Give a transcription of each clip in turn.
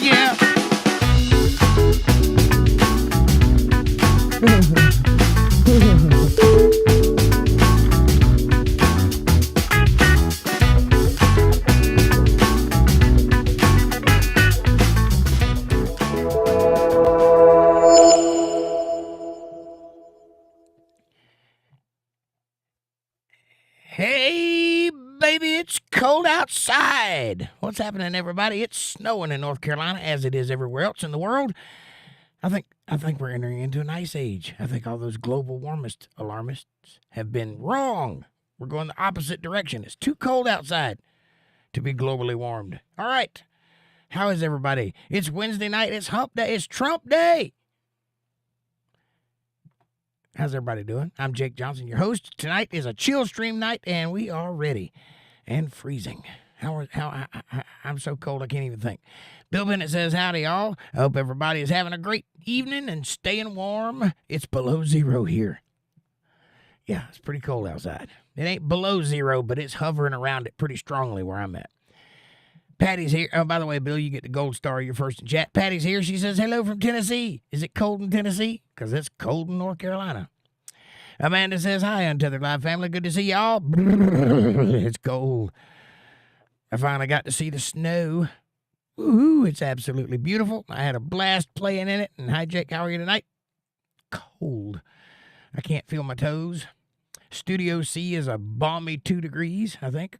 Yeah. Hey, baby, it's cold outside. What's happening, everybody? It's snowing in North Carolina, as it is everywhere else in the world. I think we're entering into an ice age. I think all those global warmist alarmists have been wrong. We're going the opposite direction. It's too cold outside to be globally warmed. All right. How is everybody? It's Wednesday night. It's hump day. It's Trump day. How's everybody doing? I'm Jake Johnson, your host. Tonight is a chill stream night, and we are ready and freezing. I'm so cold I can't even think. Bill Bennett says, howdy, y'all. I hope everybody is having a great evening and staying warm. It's below zero here. Yeah, it's pretty cold outside. It ain't below zero, but it's hovering around it pretty strongly where I'm at. Patty's here. Oh, by the way, Bill, you get the gold star. You're first in chat. Patty's here. She says, hello from Tennessee. Is it cold in Tennessee? Because it's cold in North Carolina. Amanda says, hi, Untethered Live family. Good to see y'all. It's cold. I finally got to see the snow. Woohoo, it's absolutely beautiful. I had a blast playing in it. And hi, Jake, how are you tonight? Cold. I can't feel my toes. Studio C is a balmy 2 degrees, I think.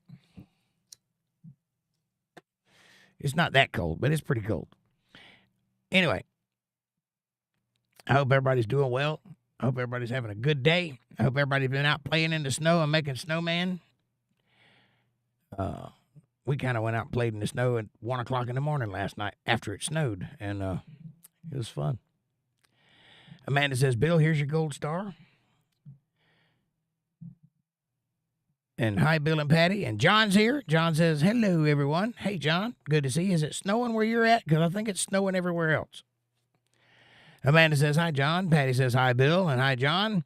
It's not that cold, but it's pretty cold. Anyway, I hope everybody's doing well. I hope everybody's having a good day. I hope everybody's been out playing in the snow and making snowman. We kind of went out and played in the snow at 1 o'clock in the morning last night after it snowed, and it was fun. Amanda says, Bill, here's your gold star. And hi, Bill and Patty. And John's here. John says, hello, everyone. Hey, John. Good to see you. Is it snowing where you're at? Because I think it's snowing everywhere else. Amanda says, hi, John. Patty says, hi, Bill. And hi, John.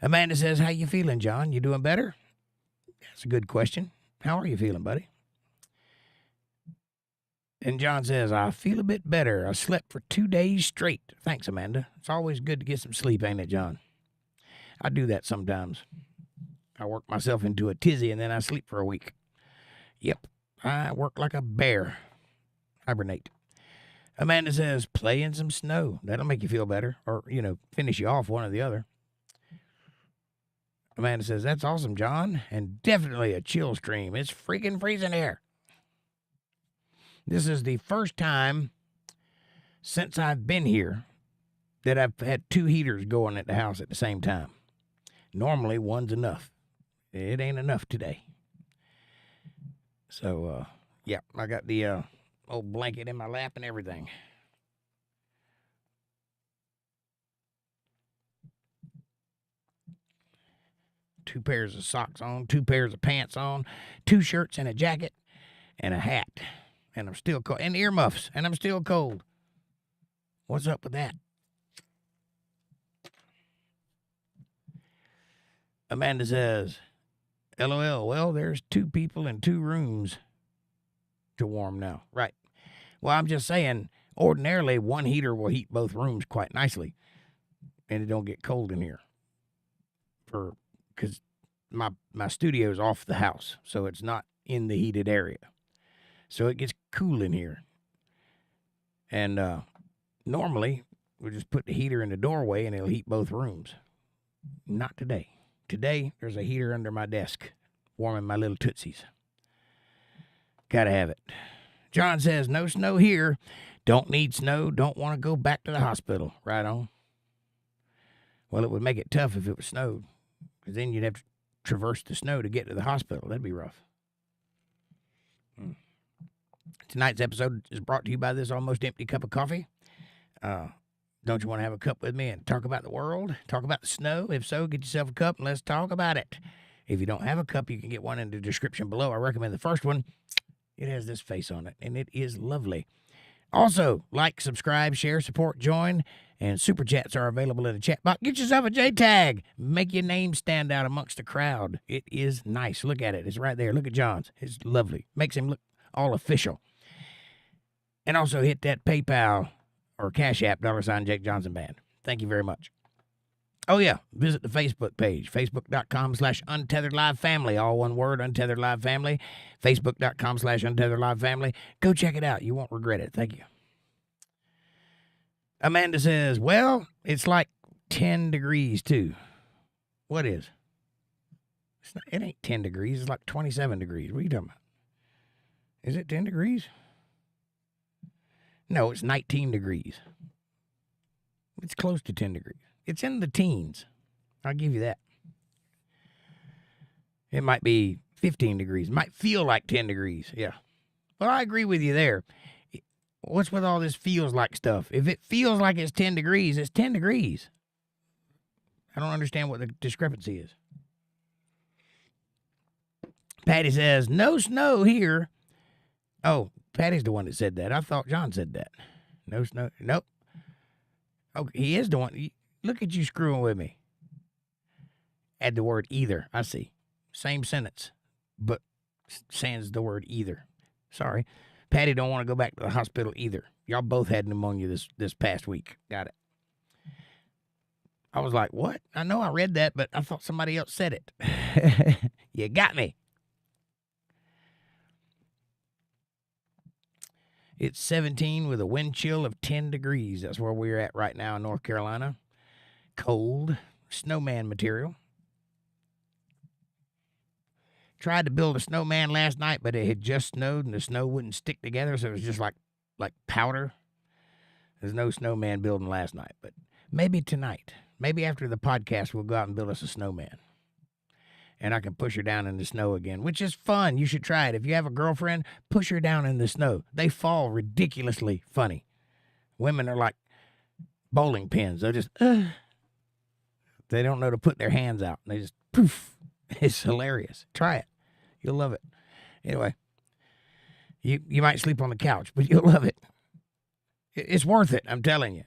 Amanda says, how you feeling, John? You doing better? That's a good question. How are you feeling, buddy? And John says, I feel a bit better. I slept for 2 days straight. Thanks, Amanda. It's always good to get some sleep, ain't it, John? I do that sometimes. I work myself into a tizzy, and then I sleep for a week. Yep, I work like a bear. Hibernate. Amanda says, play in some snow. That'll make you feel better, or, finish you off, one or the other. Amanda says, that's awesome, John, and definitely a chill stream. It's freaking freezing here. This is the first time since I've been here that I've had 2 heaters going at the house at the same time. Normally, one's enough. It ain't enough today. So, yeah, I got the old blanket in my lap and everything. Two pairs of socks on, 2 pairs of pants on, 2 shirts and a jacket, and a hat. And I'm still cold. And earmuffs, and I'm still cold. What's up with that? Amanda says, LOL, well, there's 2 people in 2 rooms to warm now. Right. Well, I'm just saying, ordinarily, 1 heater will heat both rooms quite nicely. And it don't get cold in here. Because my studio's off the house, so it's not in the heated area. So it gets cool in here. And normally, we'll just put the heater in the doorway and it'll heat both rooms. Not today. Today, there's a heater under my desk, warming my little tootsies. Gotta have it. John says, no snow here. Don't need snow. Don't want to go back to the hospital. Right on. Well, it would make it tough if it was snowed, because then you'd have to traverse the snow to get to the hospital. That'd be rough. Tonight's episode is brought to you by this almost empty cup of coffee. Don't you want to have a cup with me and talk about the world? Talk about the snow? If so, get yourself a cup and let's talk about it. If you don't have a cup, you can get one in the description below. I recommend the first one. It has this face on it, and it is lovely. Also, like, subscribe, share, support, join, And super chats are available in the chat box. Get yourself a J-tag. Make your name stand out amongst the crowd. It is nice. Look at it. It's right there. Look at John's. It's lovely. Makes him look all official. And also hit that PayPal or Cash App, $ Jake Johnson Band. Thank you very much. Oh, yeah. Visit the Facebook page, facebook.com/UntetheredLive Family. All one word, Untethered Live Family. Facebook.com/Untethered Live Family. Go check it out. You won't regret it. Thank you. Amanda says, well, it's like 10 degrees, too. What is? It ain't 10 degrees. It's like 27 degrees. What are you talking about? Is it 10 degrees? No, it's 19 degrees. It's close to 10 degrees. It's in the teens. I'll give you that. It might be 15 degrees. It might feel like 10 degrees. Yeah. Well, I agree with you there. What's with all this feels like stuff? If it feels like it's 10 degrees, it's 10 degrees. I don't understand what the discrepancy is. Patty says, no snow here. Oh, Patty's the one that said that. I thought John said that. No snow. Nope. Oh, he is the one. Look at you screwing with me. Add the word either. I see. Same sentence, but sans the word either. Sorry. Patty don't want to go back to the hospital either. Y'all both had pneumonia this past week. Got it. I was like, what? I know I read that, but I thought somebody else said it. You got me. It's 17 with a wind chill of 10 degrees. That's where we're at right now in North Carolina. Cold. Snowman material. Tried to build a snowman last night, but it had just snowed and the snow wouldn't stick together, so it was just like powder. There's no snowman building last night, but maybe tonight. Maybe after the podcast, we'll go out and build us a snowman. And I can push her down in the snow again, which is fun. You should try it. If you have a girlfriend, push her down in the snow. They fall ridiculously funny. Women are like bowling pins. They're just, they don't know to put their hands out. They just, poof. It's hilarious. Try it. You'll love it. Anyway, you might sleep on the couch, but you'll love it. It's worth it, I'm telling you.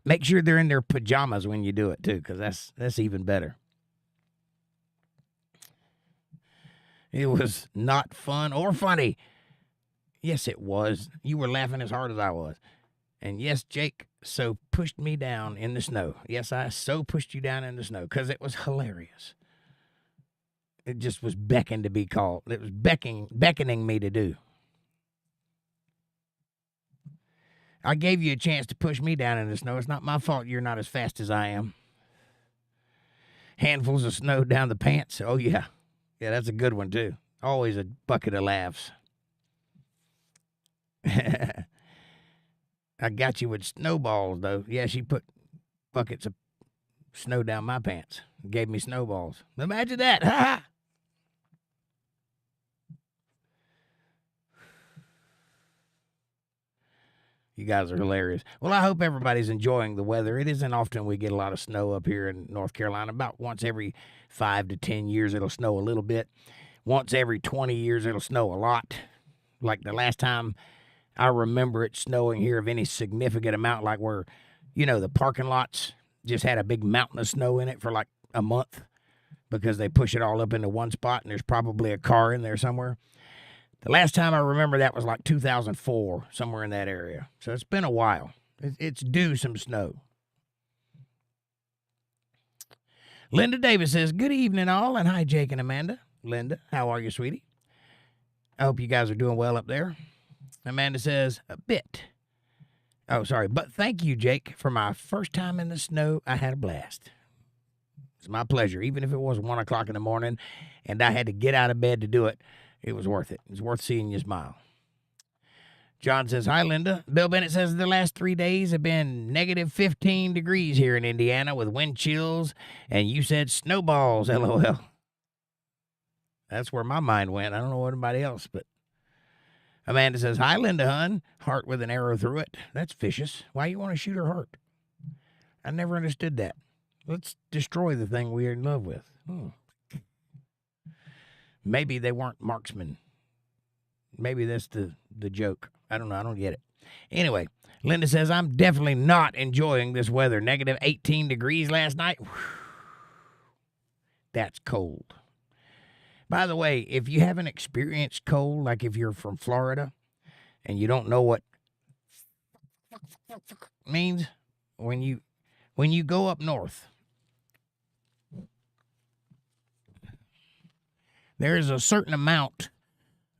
Make sure they're in their pajamas when you do it, too, because that's even better. It was not fun or funny. Yes, it was. You were laughing as hard as I was. And yes, Jake so pushed me down in the snow. Yes, I so pushed you down in the snow because it was hilarious. It just was beckoned to be called. It was beckoning me to do. I gave you a chance to push me down in the snow. It's not my fault you're not as fast as I am. Handfuls of snow down the pants. Oh, yeah. Yeah, that's a good one, too. Always a bucket of laughs. I got you with snowballs, though. Yeah, she put buckets of snow down my pants. Gave me snowballs. Imagine that. Ha ha. You guys are hilarious. Well, I hope everybody's enjoying the weather. It isn't often we get a lot of snow up here in North Carolina. About once every 5 to 10 years, it'll snow a little bit. Once every 20 years, it'll snow a lot. Like the last time I remember it snowing here of any significant amount, like where, the parking lots just had a big mountain of snow in it for like a month because they push it all up into one spot and there's probably a car in there somewhere. The last time I remember that was like 2004, somewhere in that area. So it's been a while. It's due some snow. Linda Davis says, good evening all, and hi, Jake and Amanda. Linda, how are you, sweetie? I hope you guys are doing well up there. Amanda says, a bit. Oh, sorry. But thank you, Jake. For my first time in the snow, I had a blast. It's my pleasure. Even if it was 1 o'clock in the morning and I had to get out of bed to do it, it was worth it. It's worth seeing you smile. John says, hi, Linda. Bill Bennett says the last 3 days have been negative 15 degrees here in Indiana with wind chills, and you said snowballs, LOL. That's where my mind went. I don't know what anybody else, but Amanda says, hi, Linda, hun. Heart with an arrow through it. That's vicious. Why you want to shoot her heart? I never understood that. Let's destroy the thing we are in love with. Maybe they weren't marksmen. Maybe that's the joke. I don't know. I don't get it. Anyway, Linda says, I'm definitely not enjoying this weather. Negative 18 degrees last night. Whew. That's cold. By the way, if you haven't experienced cold, like if you're from Florida and you don't know what means, when you go up north, there is a certain amount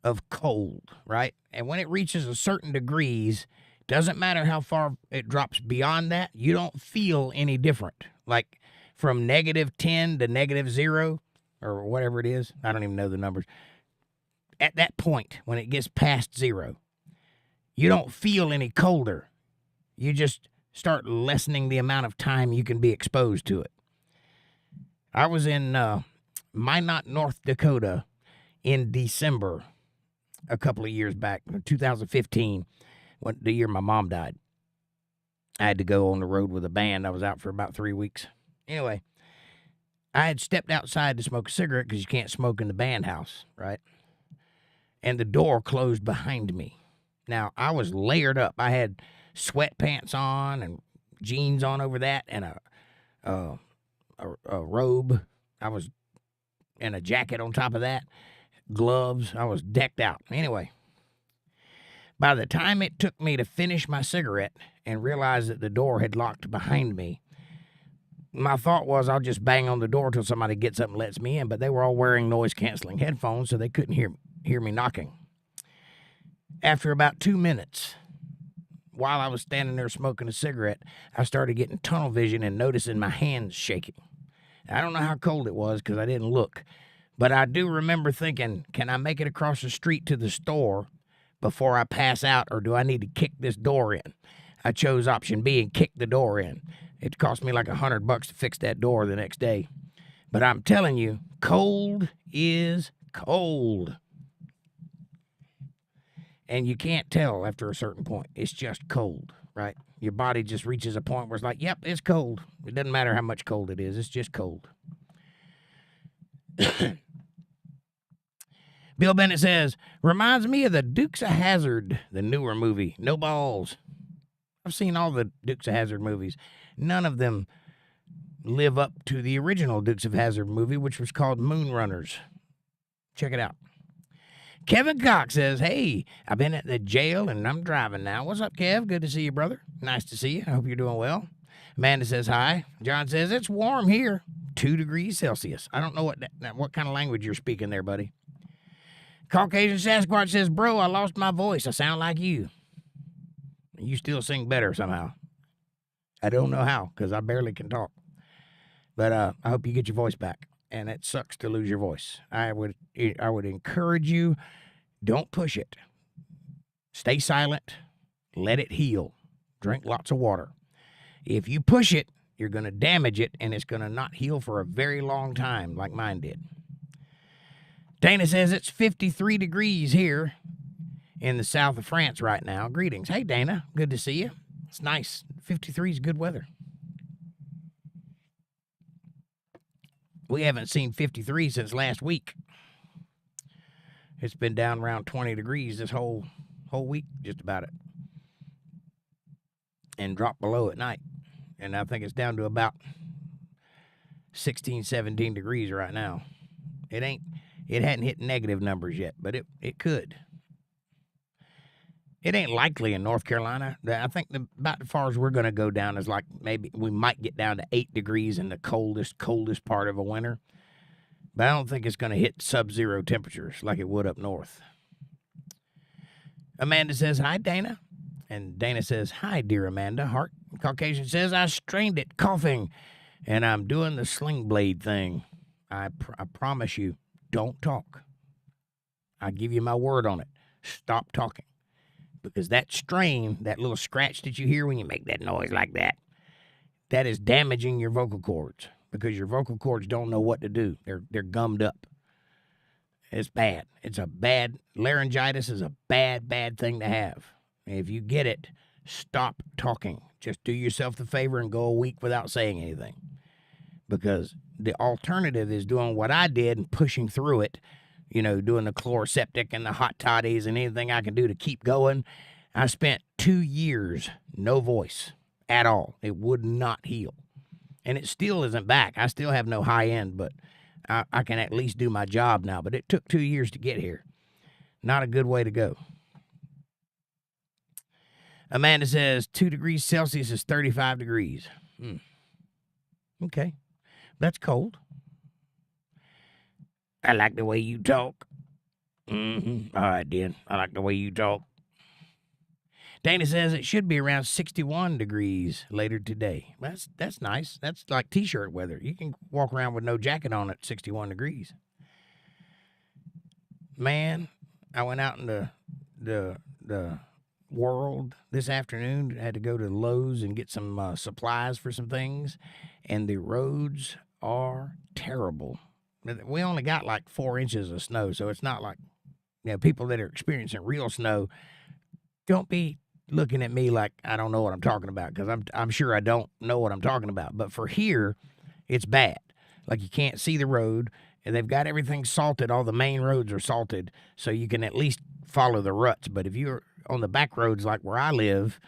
of cold, right? And when it reaches a certain degrees, doesn't matter how far it drops beyond that, you don't feel any different. Like from negative 10 to negative 0 or whatever it is, I don't even know the numbers. At that point, when it gets past 0, you don't feel any colder. You just start lessening the amount of time you can be exposed to it. I was in Minot, North Dakota in December a couple of years back, 2015, the year my mom died. I had to go on the road with a band. I was out for about 3 weeks. Anyway, I had stepped outside to smoke a cigarette because you can't smoke in the band house, right? And the door closed behind me. Now, I was layered up. I had sweatpants on and jeans on over that and a robe. I was in a jacket on top of that, gloves. I was decked out. Anyway, by the time it took me to finish my cigarette and realize that the door had locked behind me, my thought was I'll just bang on the door till somebody gets up and lets me in, but they were all wearing noise-canceling headphones, so they couldn't hear me knocking. After about 2 minutes, while I was standing there smoking a cigarette, I started getting tunnel vision and noticing my hands shaking. I don't know how cold it was because I didn't look, but I do remember thinking, can I make it across the street to the store before I pass out, or do I need to kick this door in? I chose option B and kicked the door in. It cost me like $100 to fix that door the next day. But I'm telling you, cold is cold. And you can't tell after a certain point. It's just cold, right? Your body just reaches a point where it's like, yep, it's cold. It doesn't matter how much cold it is. It's just cold. Bill Bennett says, reminds me of the Dukes of Hazzard, the newer movie, No Balls. I've seen all the Dukes of Hazzard movies. None of them live up to the original Dukes of Hazzard movie, which was called Moonrunners. Check it out. Kevin Cox says, hey, I've been at the jail and I'm driving now. What's up, Kev? Good to see you, brother. Nice to see you. I hope you're doing well. Amanda says, hi. John says, it's warm here, 2 degrees Celsius. I don't know what kind of language you're speaking there, buddy. Caucasian Sasquatch says, bro, I lost my voice. I sound like you. You still sing better somehow. I don't know how, because I barely can talk. But I hope you get your voice back. And it sucks to lose your voice. I would encourage you, don't push it. Stay silent. Let it heal. Drink lots of water. If you push it, you're going to damage it, and it's going to not heal for a very long time like mine did. Dana says it's 53 degrees here in the south of France right now. Greetings. Hey, Dana. Good to see you. It's nice. 53 is good weather. We haven't seen 53 since last week. It's been down around 20 degrees this whole week, just about it. And dropped below at night. And I think it's down to about 16, 17 degrees right now. It hadn't hit negative numbers yet, but it could. It ain't likely in North Carolina. I think about as far as we're going to go down is like maybe we might get down to 8 degrees in the coldest part of a winter. But I don't think it's going to hit sub-zero temperatures like it would up north. Amanda says, hi, Dana. And Dana says, hi, dear Amanda. Heart Caucasian says, I strained it, coughing, and I'm doing the sling blade thing. I promise you, don't talk. I give you my word on it. Stop talking. Because that strain, that little scratch that you hear when you make that noise like that, that is damaging your vocal cords. Because your vocal cords don't know what to do. They're gummed up. It's bad. Laryngitis is a bad thing to have. If you get it, stop talking. Just do yourself the favor and go a week without saying anything. Because the alternative is doing what I did and pushing through it doing the chloroseptic and the hot toddies and anything I can do to keep going. I spent 2 years, no voice at all. It would not heal. And it still isn't back. I still have no high end, but I can at least do my job now. But it took 2 years to get here. Not a good way to go. Amanda says 2 degrees Celsius is 35 degrees. Okay. That's cold. I like the way you talk. All right, then. I like the way you talk. Dana says it should be around 61 degrees later today. That's nice. That's like T-shirt weather. You can walk around with no jacket on at 61 degrees. Man, I went out in the world this afternoon. I had to go to Lowe's and get some supplies for some things, and the roads are terrible. We only got like 4 inches of snow, so it's not like people that are experiencing real snow. Don't be looking at me like I don't know what I'm talking about, because I'm sure I don't know what I'm talking about. But for here, it's bad. Like you can't see the road, and they've got everything salted. All the main roads are salted, so you can at least follow the ruts. But if you're on the back roads like where I live,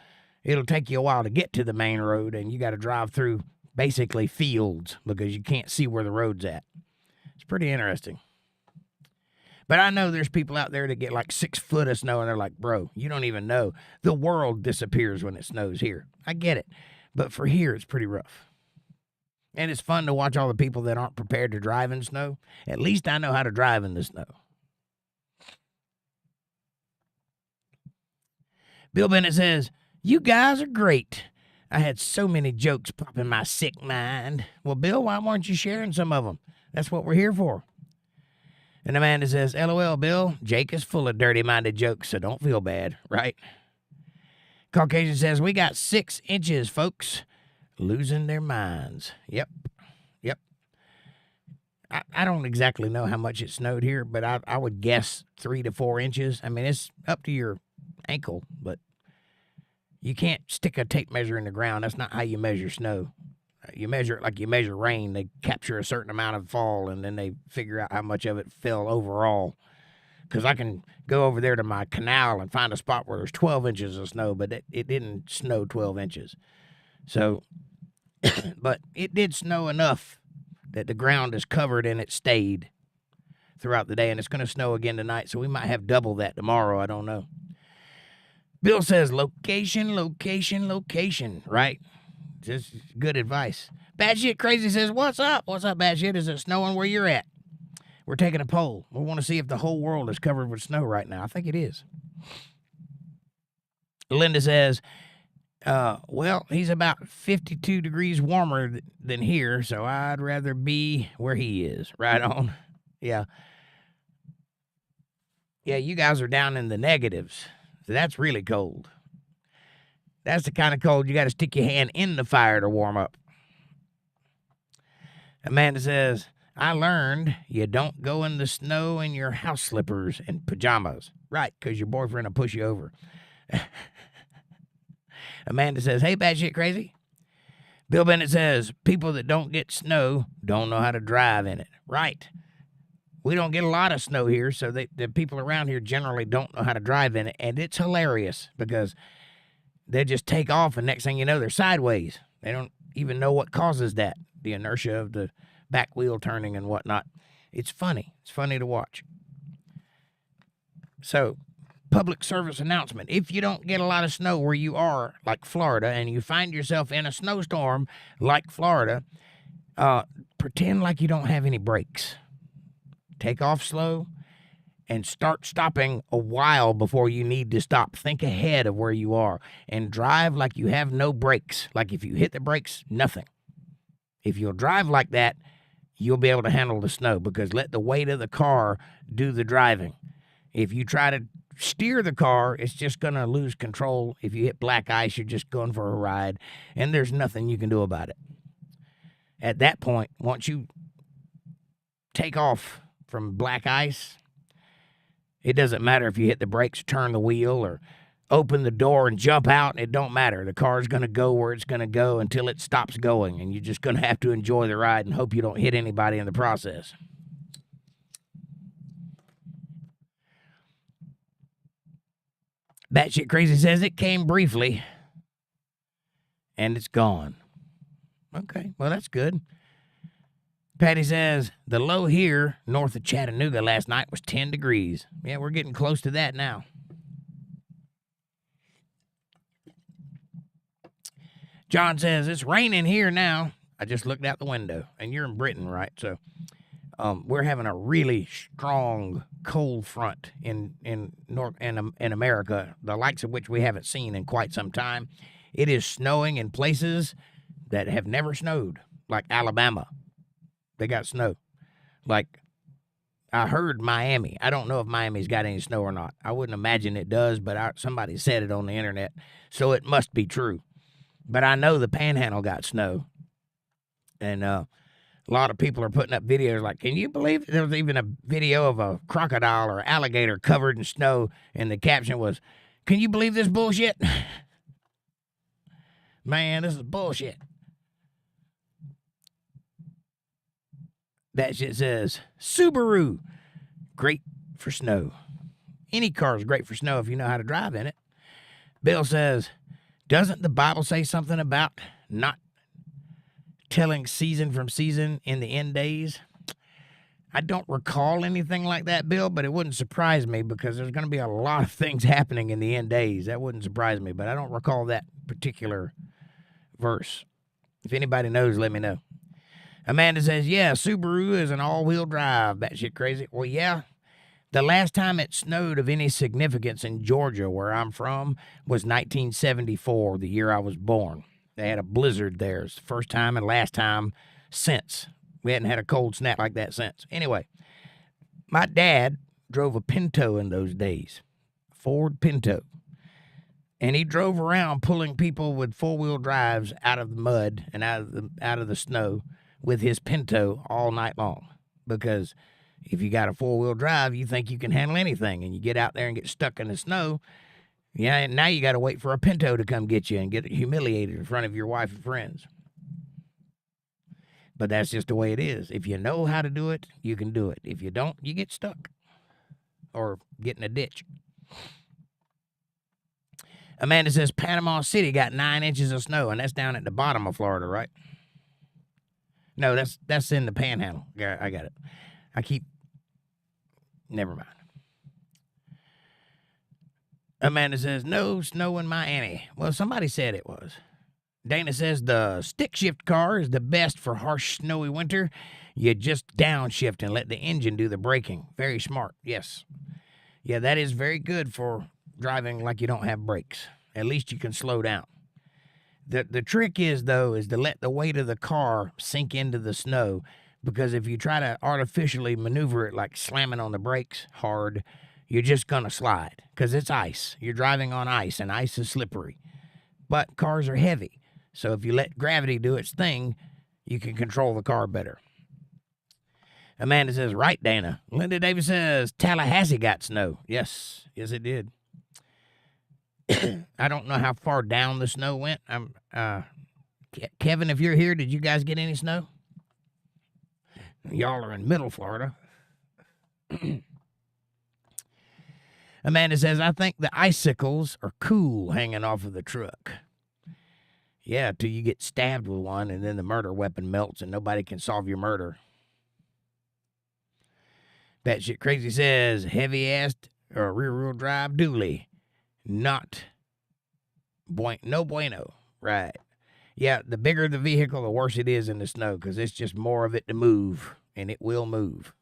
it'll take you a while to get to the main road, and you got to drive through basically fields because you can't see where the road's at. It's pretty interesting. But I know there's people out there that get like 6 foot of snow, and they're like, bro, you don't even know. The world disappears when it snows here. I get it. But for here, it's pretty rough. And it's fun to watch all the people that aren't prepared to drive in snow. At least I know how to drive in the snow. Bill Bennett says, you guys are great. I had so many jokes pop in my sick mind. Well, Bill, why weren't you sharing some of them? That's what we're here for. And Amanda says, LOL, Bill, Jake is full of dirty-minded jokes, so don't feel bad, right? Caucasian says, we got 6 inches, folks. Losing their minds. Yep. I don't exactly know how much it snowed here, but I would guess 3 to 4 inches. I mean, it's up to your ankle, but you can't stick a tape measure in the ground. That's not how you measure snow. You measure it like you measure rain. They capture a certain amount of fall, and then they figure out how much of it fell overall. Because I can go over there to my canal and find a spot where there's 12 inches of snow, but it didn't snow 12 inches. So, but it did snow enough that the ground is covered and it stayed throughout the day, and it's going to snow again tonight, so we might have double that tomorrow. I don't know. Bill says, location, right? Just good advice. Bad Shit Crazy says, what's up? What's up, Bad Shit? Is it snowing where you're at? We're taking a poll. We want to see if the whole world is covered with snow right now. I think it is. Linda says, well, he's about 52 degrees warmer than here, so I'd rather be where he is. Right on. Yeah. Yeah, you guys are down in the negatives. So that's really cold. That's the kind of cold you got to stick your hand in the fire to warm up. Amanda says, I learned you don't go in the snow in your house slippers and pajamas. Right, because your boyfriend will push you over. Amanda says, hey, Bad Shit Crazy. Bill Bennett says, people that don't get snow don't know how to drive in it. Right. We don't get a lot of snow here, so the people around here generally don't know how to drive in it. And it's hilarious because they just take off, and next thing you know, they're sideways. They don't even know what causes that, the inertia of the back wheel turning and whatnot. It's funny. It's funny to watch. So, public service announcement. If you don't get a lot of snow where you are, like Florida, and you find yourself in a snowstorm like Florida, pretend like you don't have any brakes. Take off slow and start stopping a while before you need to stop. Think ahead of where you are and drive like you have no brakes. Like if you hit the brakes, nothing. If you'll drive like that, you'll be able to handle the snow, because let the weight of the car do the driving. If you try to steer the car, it's just going to lose control. If you hit black ice, you're just going for a ride, and there's nothing you can do about it. At that point, once you take off from black ice, it doesn't matter if you hit the brakes, turn the wheel, or open the door and jump out. It don't matter. The car's going to go where it's going to go until it stops going, and you're just going to have to enjoy the ride and hope you don't hit anybody in the process. Batshit Crazy says it came briefly, and it's gone. Okay, well, that's good. Patty says, the low here north of Chattanooga last night was 10 degrees. Yeah, we're getting close to that now. John says, it's raining here now. I just looked out the window, and you're in Britain, right? So we're having a really strong cold front in America, the likes of which we haven't seen in quite some time. It is snowing in places that have never snowed, like Alabama. They got snow. Like, I heard Miami. I don't know if Miami's got any snow or not. I wouldn't imagine it does, but somebody said it on the internet, so it must be true. But I know the Panhandle got snow. And a lot of people are putting up videos like, can you believe it? There was even a video of a crocodile or alligator covered in snow, and the caption was, can you believe this bullshit? Man, this is bullshit. That shit says, Subaru, great for snow. Any car is great for snow if you know how to drive in it. Bill says, doesn't the Bible say something about not telling season from season in the end days? I don't recall anything like that, Bill, but it wouldn't surprise me because there's going to be a lot of things happening in the end days. That wouldn't surprise me, but I don't recall that particular verse. If anybody knows, let me know. Amanda says, yeah, Subaru is an all-wheel drive. Batshit crazy. Well, yeah. The last time it snowed of any significance in Georgia, where I'm from, was 1974, the year I was born. They had a blizzard there. It's the first time and last time since. We hadn't had a cold snap like that since. Anyway, my dad drove a Pinto in those days, Ford Pinto. And he drove around pulling people with four-wheel drives out of the mud and out of the snow with his Pinto all night long. Because if you got a four-wheel drive, you think you can handle anything, and you get out there and get stuck in the snow. Yeah, and now you got to wait for a Pinto to come get you and get humiliated in front of your wife and friends. But that's just the way it is. If you know how to do it, you can do it. If you don't, you get stuck or get in a ditch. Amanda says Panama City got 9 inches of snow, and that's down at the bottom of Florida, right? No, that's in the Panhandle. Yeah, I got it. Never mind. Amanda says, no snow in Miami. Well, somebody said it was. Dana says the stick shift car is the best for harsh, snowy winter. You just downshift and let the engine do the braking. Very smart, yes. Yeah, that is very good for driving like you don't have brakes. At least you can slow down. The trick is, though, is to let the weight of the car sink into the snow, because if you try to artificially maneuver it like slamming on the brakes hard, you're just going to slide because it's ice. You're driving on ice, and ice is slippery. But cars are heavy, so if you let gravity do its thing, you can control the car better. Amanda says, right, Dana. Linda Davis says, Tallahassee got snow. Yes, it did. I don't know how far down the snow went. Kevin, if you're here, did you guys get any snow? Y'all are in middle Florida. Amanda says, I think the icicles are cool hanging off of the truck. Yeah, till you get stabbed with one, and then the murder weapon melts and nobody can solve your murder. Batshit Crazy says, heavy-ass or rear-wheel drive dually. No bueno. Right. Yeah, the bigger the vehicle, the worse it is in the snow, because it's just more of it to move, and it will move.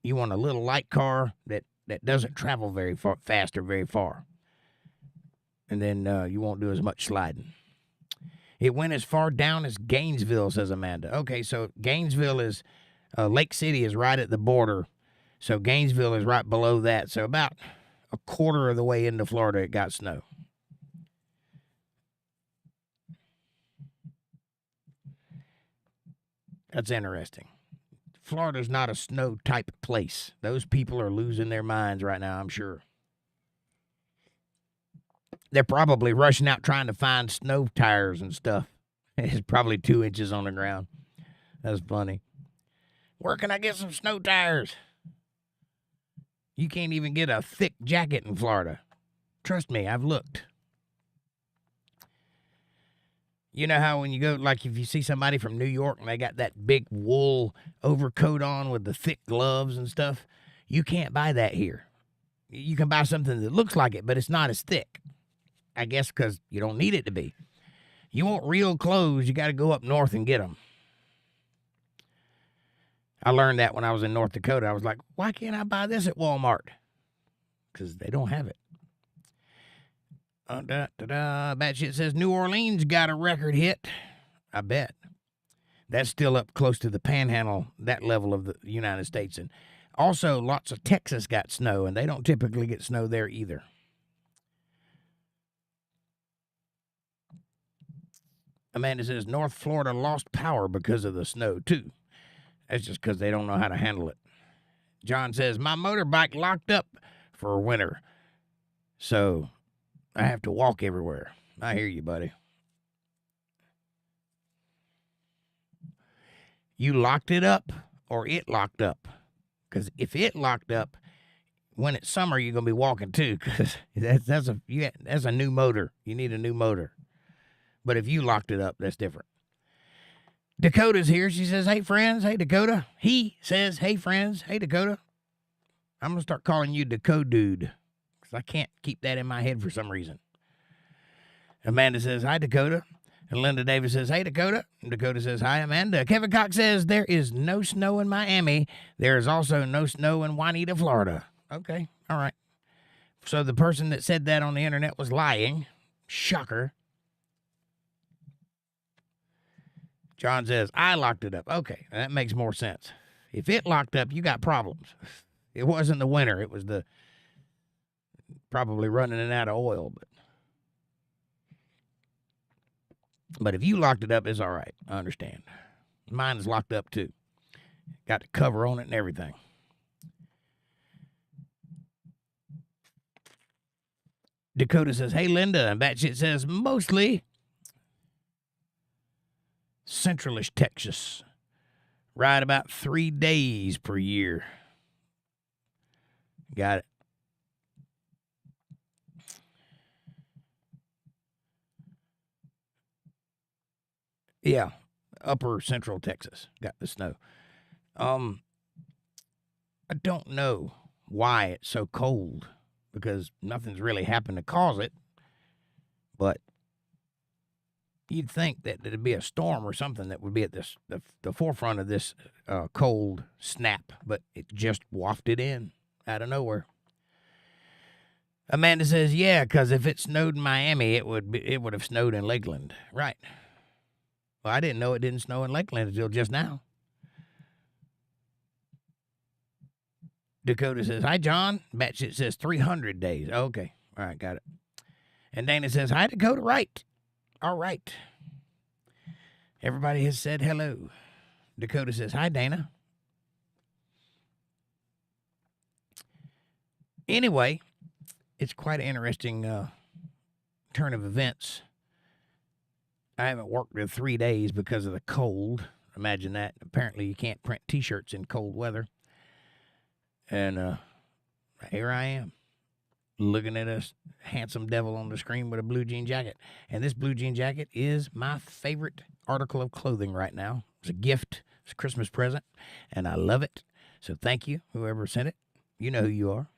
You want a little light car that doesn't travel very fast or very far. And then you won't do as much sliding. It went as far down as Gainesville, says Amanda. Okay, so Gainesville is, Lake City is right at the border. So Gainesville is right below that. So about a quarter of the way into Florida, it got snow. That's interesting. Florida's not a snow type place. Those people are losing their minds right now, I'm sure. They're probably rushing out trying to find snow tires and stuff. It's probably 2 inches on the ground. That's funny. Where can I get some snow tires? You can't even get a thick jacket in Florida. Trust me, I've looked. You know how when you go, like if you see somebody from New York and they got that big wool overcoat on with the thick gloves and stuff, you can't buy that here. You can buy something that looks like it, but it's not as thick. I guess because you don't need it to be. You want real clothes, you got to go up north and get them. I learned that when I was in North Dakota. I was like, why can't I buy this at Walmart? Because they don't have it. Batshit says New Orleans got a record hit. I bet. That's still up close to the panhandle, that level of the United States. And also, lots of Texas got snow, and they don't typically get snow there either. Amanda says North Florida lost power because of the snow, too. That's just because they don't know how to handle it. John says, my motorbike locked up for winter, so I have to walk everywhere. I hear you, buddy. You locked it up or it locked up? Because if it locked up, when it's summer, you're going to be walking too, because that's a new motor. You need a new motor. But if you locked it up, that's different. Dakota's here. She says, hey, friends. Hey, Dakota. He says, hey, friends. Hey, Dakota. I'm going to start calling you Dakota Dude because I can't keep that in my head for some reason. Amanda says, hi, Dakota. And Linda Davis says, hey, Dakota. And Dakota says, hi, Amanda. Kevin Cox says, there is no snow in Miami. There is also no snow in Juanita, Florida. Okay. All right. So the person that said that on the internet was lying. Shocker. John says, I locked it up. Okay, that makes more sense. If it locked up, you got problems. It wasn't the winter. It was the probably running it out of oil. But if you locked it up, it's all right. I understand. Mine is locked up, too. Got the cover on it and everything. Dakota says, hey, Linda. And Batshit says, mostly centralish Texas. Right about 3 days per year. Got it. Yeah, upper central Texas got the snow. I don't know why it's so cold because nothing's really happened to cause it. But you'd think that it'd be a storm or something that would be at the forefront of this cold snap, but it just wafted in out of nowhere. Amanda says, yeah, because if it snowed in Miami, it would have snowed in Lakeland. Right. Well, I didn't know it didn't snow in Lakeland until just now. Dakota says, hi, John. Batshit says 300 days. Okay. All right, got it. And Dana says, hi, Dakota. Right. All right. Everybody has said hello. Dakota says, hi, Dana. Anyway, it's quite an interesting turn of events. I haven't worked in 3 days because of the cold. Imagine that. Apparently, you can't print T-shirts in cold weather. And here I am, looking at a handsome devil on the screen with a blue jean jacket. And this blue jean jacket is my favorite article of clothing right now. It's a gift. It's a Christmas present. And I love it. So thank you, whoever sent it. You know who you are.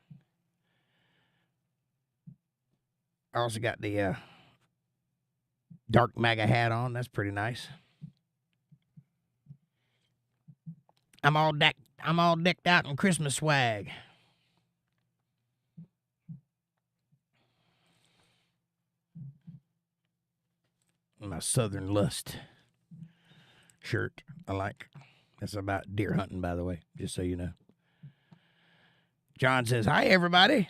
I also got the dark MAGA hat on. That's pretty nice. I'm all decked out in Christmas swag. My Southern Lust shirt I like. That's about deer hunting, by the way, just so you know. John says, hi, everybody.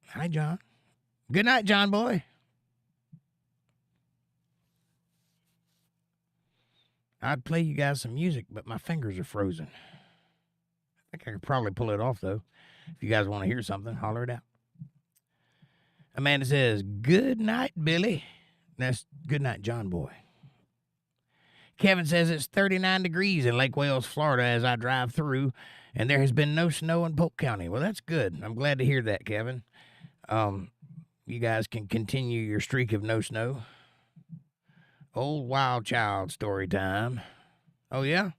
Hi, John. Good night, John boy. I'd play you guys some music, but my fingers are frozen. I think I could probably pull it off, though. If you guys want to hear something, holler it out. Amanda says, good night, Billy. That's good night, John boy. Kevin says it's 39 degrees in Lake Wales, Florida as I drive through, And there has been no snow in Polk County. Well, that's good. I'm glad to hear that, Kevin. You guys can continue your streak of no snow. Old Wild Child story time. Oh, yeah?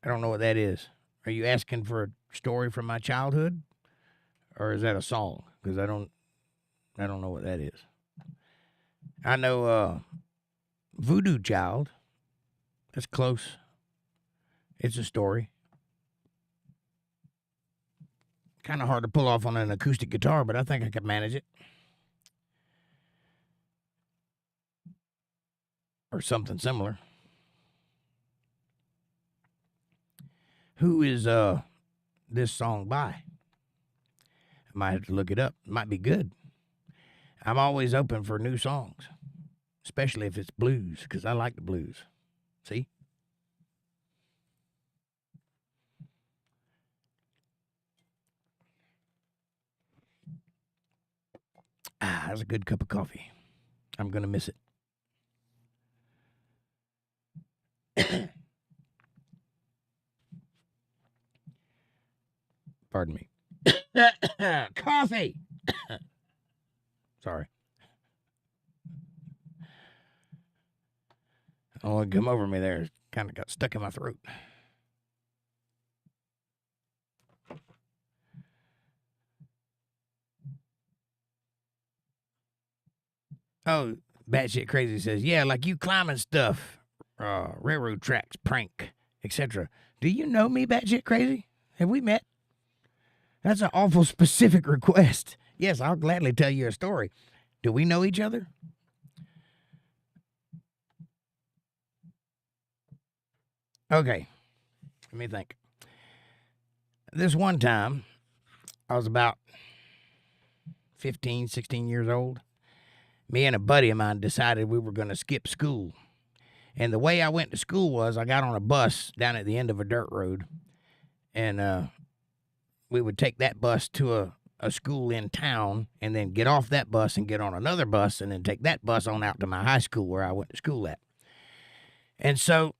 I don't know what that is. Are you asking for a story from my childhood? Or is that a song? Because I don't know what that is. I know Voodoo Child. That's close. It's a story. Kind of hard to pull off on an acoustic guitar, but I think I could manage it. Or something similar. Who is this song by? I might have to look it up. It might be good. I'm always open for new songs, especially if it's blues, because I like the blues. See? That's a good cup of coffee. I'm going to miss it. Pardon me. Coffee. Sorry. Oh, it come over me there. It kind of got stuck in my throat. Oh, Batshit Crazy says, yeah, like you climbing stuff, railroad tracks, prank, etc. Do you know me, Batshit Crazy? Have we met? That's an awful specific request. Yes, I'll gladly tell you a story. Do we know each other? Okay, let me think. This one time, I was about 15, 16 years old. Me and a buddy of mine decided we were going to skip school. And the way I went to school was I got on a bus down at the end of a dirt road. And we would take that bus to a school in town and then get off that bus and get on another bus and then take that bus on out to my high school where I went to school at. And so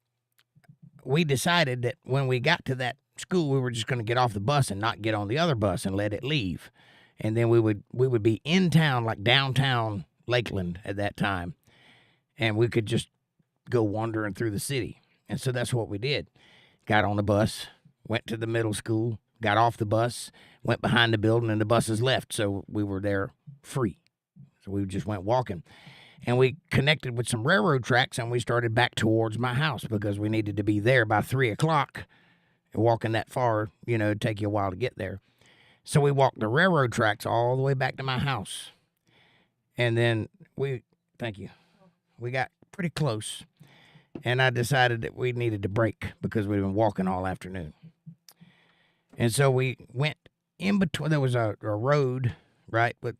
we decided that when we got to that school, we were just going to get off the bus and not get on the other bus and let it leave. And then we would be in town, like downtown Lakeland at that time, and we could just go wandering through the city. And so that's what we did. Got on the bus, went to the middle school, got off the bus, went behind the building, and the buses left. So we were there free. So we just went walking. And we connected with some railroad tracks, and we started back towards my house because we needed to be there by 3 o'clock. Walking that far, it'd take you a while to get there. So we walked the railroad tracks all the way back to my house. And then we got pretty close. And I decided that we needed to break because we'd been walking all afternoon. And so we went in between. There was a road, right, with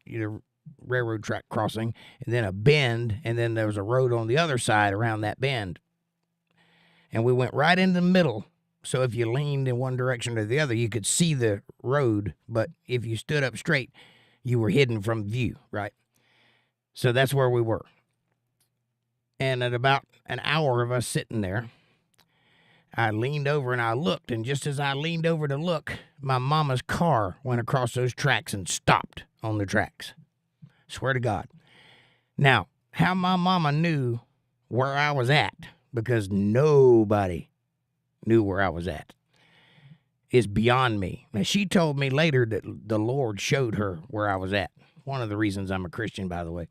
railroad track crossing, and then a bend, and then there was a road on the other side around that bend. And we went right in the middle. So if you leaned in one direction or the other, you could see the road. But if you stood up straight, you were hidden from view, right? So that's where we were. And at about an hour of us sitting there, I leaned over and I looked. And just as I leaned over to look, my mama's car went across those tracks and stopped on the tracks. Swear to God. Now, how my mama knew where I was at, because nobody knew where I was at, is beyond me. Now, she told me later that the Lord showed her where I was at. One of the reasons I'm a Christian, by the way.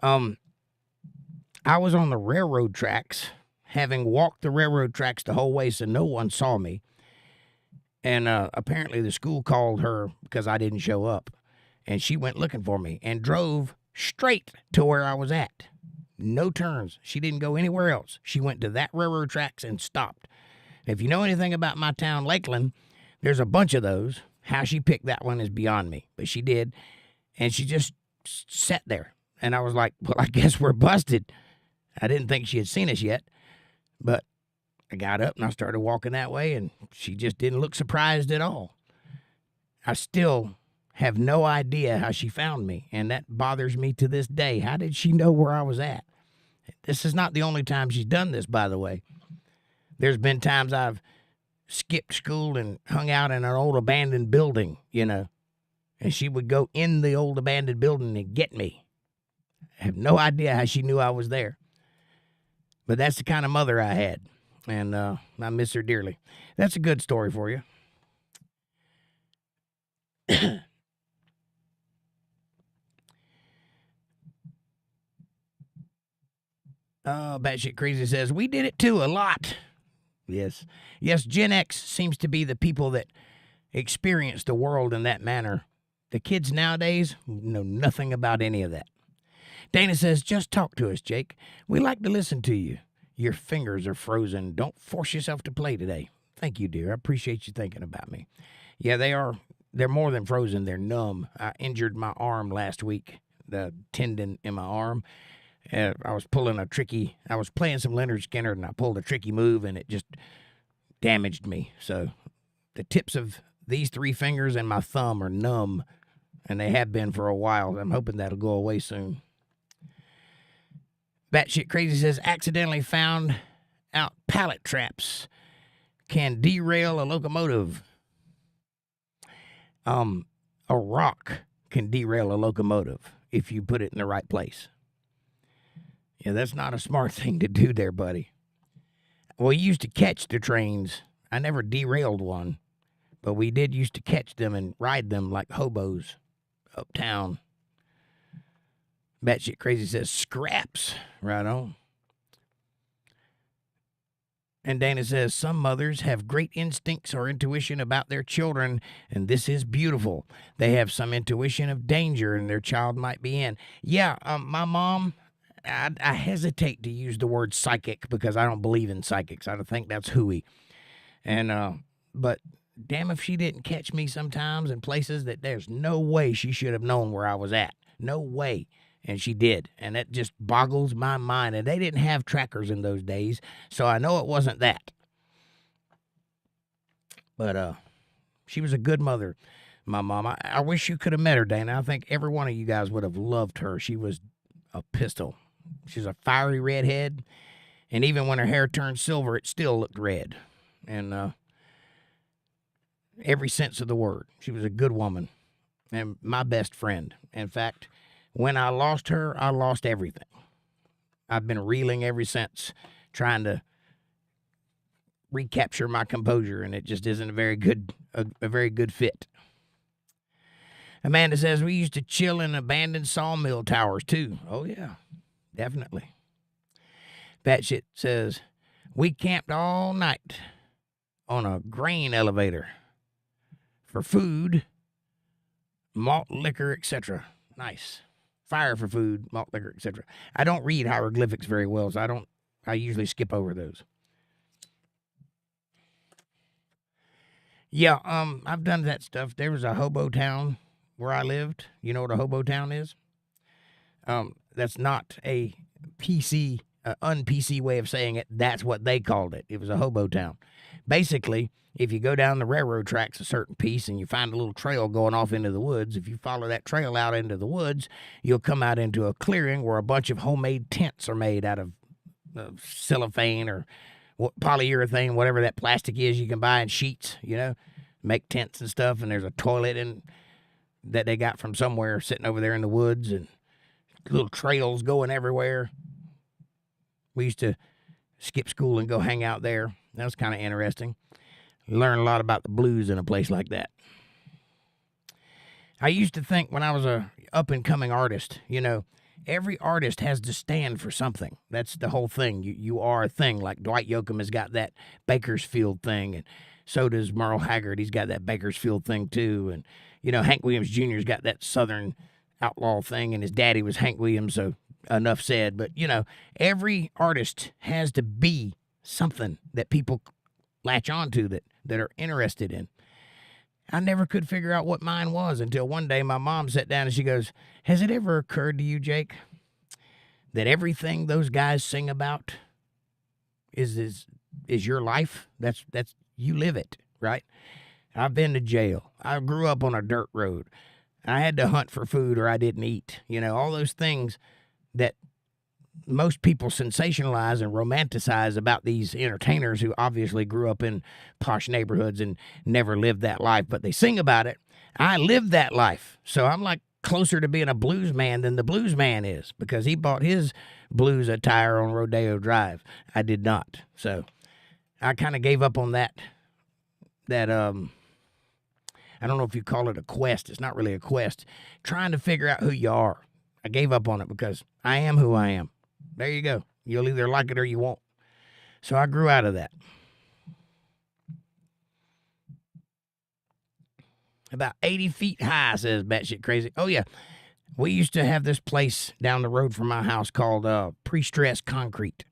I was on the railroad tracks, having walked the railroad tracks the whole way, so no one saw me. And apparently the school called her because I didn't show up. And she went looking for me and drove straight to where I was at. No turns. She didn't go anywhere else. She went to that railroad tracks and stopped. If you know anything about my town, Lakeland, there's a bunch of those. How she picked that one is beyond me. But she did. And she just sat there. And I was like, well, I guess we're busted. I didn't think she had seen us yet. But I got up and I started walking that way, and she just didn't look surprised at all. I still have no idea how she found me, and that bothers me to this day. How did she know where I was at? This is not the only time she's done this, by the way. There's been times I've skipped school and hung out in an old abandoned building, and she would go in the old abandoned building and get me. I have no idea how she knew I was there. But that's the kind of mother I had, and I miss her dearly. That's a good story for you. Batshit Crazy says, we did it too, a lot. Yes, Gen X seems to be the people that experience the world in that manner. The kids nowadays know nothing about any of that. Dana says, just talk to us, Jake. We like to listen to you. Your fingers are frozen. Don't force yourself to play today. Thank you, dear. I appreciate you thinking about me. Yeah, they are. They're more than frozen. They're numb. I injured my arm last week, the tendon in my arm. I was playing some Leonard Skinner, and I pulled a tricky move, and it just damaged me. So the tips of these 3 fingers and my thumb are numb, and they have been for a while. I'm hoping that'll go away soon. Batshit Crazy says, accidentally found out pallet traps can derail a locomotive. A rock can derail a locomotive if you put it in the right place. Yeah, that's not a smart thing to do there, buddy. We used to catch the trains. I never derailed one, but we did used to catch them and ride them like hobos uptown. Batshit Crazy says, scraps. Right on. And Dana says, some mothers have great instincts or intuition about their children, and this is beautiful. They have some intuition of danger and their child might be in. Yeah, my mom, I hesitate to use the word psychic because I don't believe in psychics. I don't think that's hooey. And, but damn if she didn't catch me sometimes in places that there's no way she should have known where I was at. No way. And she did. And that just boggles my mind. And they didn't have trackers in those days, so I know it wasn't that. But she was a good mother, my mom. I wish you could have met her, Dana. I think every one of you guys would have loved her. She was a pistol. She's a fiery redhead. And even when her hair turned silver, it still looked red. And every sense of the word. She was a good woman and my best friend. In fact, when I lost her, I lost everything. I've been reeling ever since, trying to recapture my composure, and it just isn't a very good fit. Amanda says, we used to chill in abandoned sawmill towers, too. Oh, yeah, definitely. Batshit says, we camped all night on a grain elevator for food, malt liquor, etc. Nice. Fire for food, malt liquor, etc. I don't read hieroglyphics very well, so I usually skip over those. Yeah, I've done that stuff. There was a hobo town where I lived. You know what a hobo town is? That's not a un-PC way of saying it. That's what they called it. It was a hobo town. Basically, if you go down the railroad tracks a certain piece and you find a little trail going off into the woods, if you follow that trail out into the woods, you'll come out into a clearing where a bunch of homemade tents are made out of cellophane or polyurethane, whatever that plastic is you can buy in sheets, make tents and stuff. And there's a toilet that they got from somewhere sitting over there in the woods and little trails going everywhere. We used to skip school and go hang out there. That was kind of interesting. Learn a lot about the blues in a place like that. I used to think when I was a up-and-coming artist, every artist has to stand for something. That's the whole thing. You are a thing. Like Dwight Yoakam has got that Bakersfield thing, and so does Merle Haggard. He's got that Bakersfield thing, too. And, Hank Williams Jr.'s got that Southern outlaw thing, and his daddy was Hank Williams, so enough said. But, every artist has to be something that people latch on to that are interested in. I never could figure out what mine was until one day my mom sat down and she goes, has it ever occurred to you, Jake, that everything those guys sing about is your life? That's you live it, right? I've been to jail. I grew up on a dirt road. I had to hunt for food or I didn't eat. All those things that most people sensationalize and romanticize about these entertainers who obviously grew up in posh neighborhoods and never lived that life, but they sing about it. I lived that life. So I'm like closer to being a blues man than the blues man is, because he bought his blues attire on Rodeo Drive. I did not. So I kind of gave up on that I don't know if you call it a quest. It's not really a quest. Trying to figure out who you are. I gave up on it because I am who I am. There you go. You'll either like it or you won't. So I grew out of that. About 80 feet high, says Batshit Crazy. Oh, yeah. We used to have this place down the road from my house called Pre-Stressed Concrete.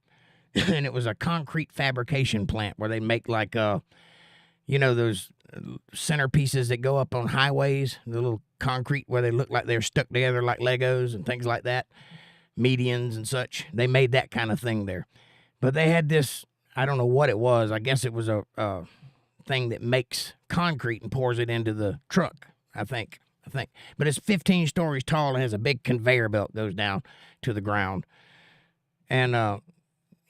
And it was a concrete fabrication plant where they make like, those centerpieces that go up on highways, the little concrete where they look like they're stuck together like Legos and things like that, medians and such. They made that kind of thing there. But they had this, I don't know what it was. I guess it was a thing that makes concrete and pours it into the truck, I think. But it's 15 stories tall and has a big conveyor belt goes down to the ground. And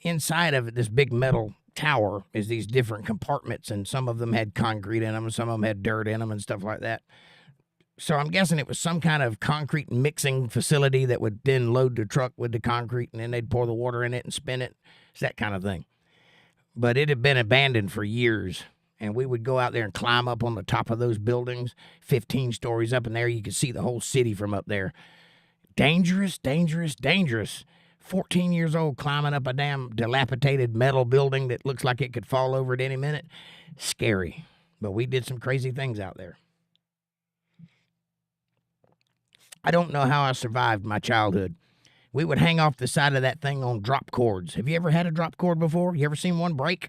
inside of it, this big metal tower is these different compartments, and some of them had concrete in them and some of them had dirt in them and stuff like that. So I'm guessing it was some kind of concrete mixing facility that would then load the truck with the concrete, and then they'd pour the water in it and spin it. It's that kind of thing. But it had been abandoned for years, and we would go out there and climb up on the top of those buildings, 15 stories up in there. You could see the whole city from up there. Dangerous, dangerous, dangerous. 14 years old climbing up a damn dilapidated metal building that looks like it could fall over at any minute. Scary. But we did some crazy things out there. I don't know how I survived my childhood. We would hang off the side of that thing on drop cords. Have you ever had a drop cord before? You ever seen one break?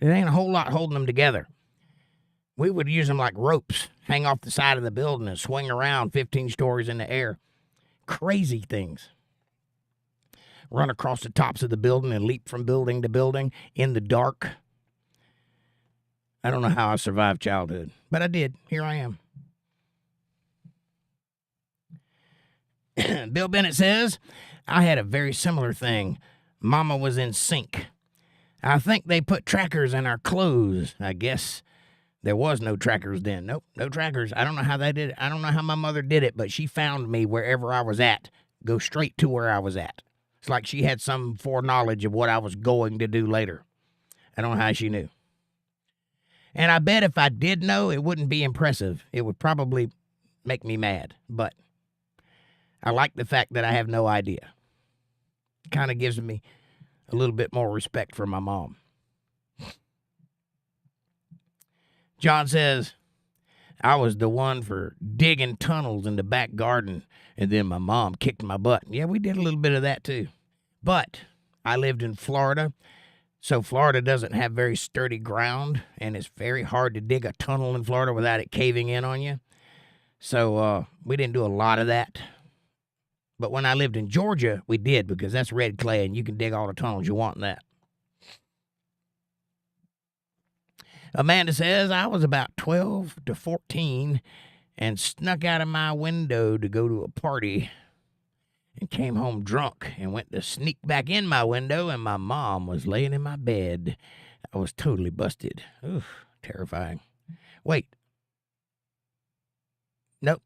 It ain't a whole lot holding them together. We would use them like ropes, hang off the side of the building and swing around 15 stories in the air. Crazy things. Run across the tops of the building and leap from building to building in the dark. I don't know how I survived childhood, but I did. Here I am. Bill Bennett says, I had a very similar thing. Mama was in sync. I think they put trackers in our clothes. I guess there was no trackers then. Nope, no trackers. I don't know how they did it. I don't know how my mother did it, but she found me wherever I was at. Go straight to where I was at. It's like she had some foreknowledge of what I was going to do later. I don't know how she knew. And I bet if I did know, it wouldn't be impressive. It would probably make me mad. But I like the fact that I have no idea. Kind of gives me a little bit more respect for my mom. John says, I was the one for digging tunnels in the back garden, and then my mom kicked my butt. Yeah, we did a little bit of that too. But I lived in Florida, so Florida doesn't have very sturdy ground, and it's very hard to dig a tunnel in Florida without it caving in on you. So we didn't do a lot of that. But when I lived in Georgia, we did, because that's red clay, and you can dig all the tunnels you want in that. Amanda says, I was about 12 to 14 and snuck out of my window to go to a party and came home drunk and went to sneak back in my window, and my mom was laying in my bed. I was totally busted. Oof, terrifying. Wait. Nope.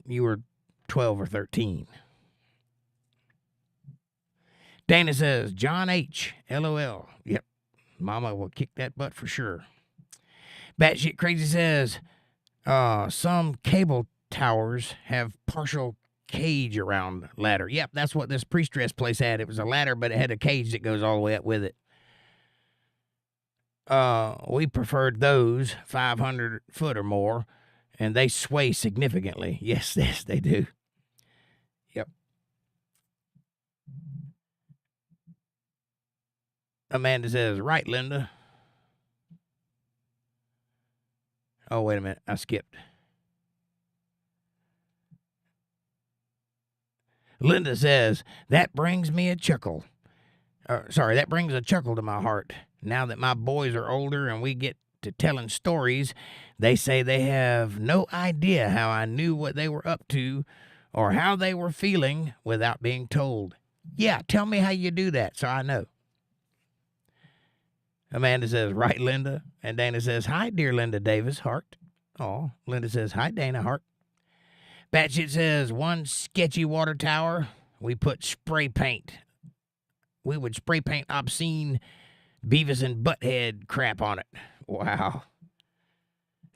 You were 12 or 13. Dana says, John H. LOL. Yep. Mama will kick that butt for sure. Batshit Crazy says, some cable towers have partial cage around ladder. Yep, that's what this pre-stress place had. It was a ladder, but it had a cage that goes all the way up with it. We preferred those 500 foot or more, and they sway significantly. Yes, they do. Yep. Amanda says, right, Linda. Oh, wait a minute. I skipped. Linda says, that brings me a chuckle. That brings a chuckle to my heart. Now that my boys are older and we get to telling stories, they say they have no idea how I knew what they were up to or how they were feeling without being told. Yeah, tell me how you do that so I know. Amanda says, right, Linda. And Dana says, hi, dear Linda Davis, heart. Oh, Linda says, hi, Dana, heart. Batshit says, one sketchy water tower, we put spray paint. We would spray paint obscene Beavis and Butthead crap on it. Wow.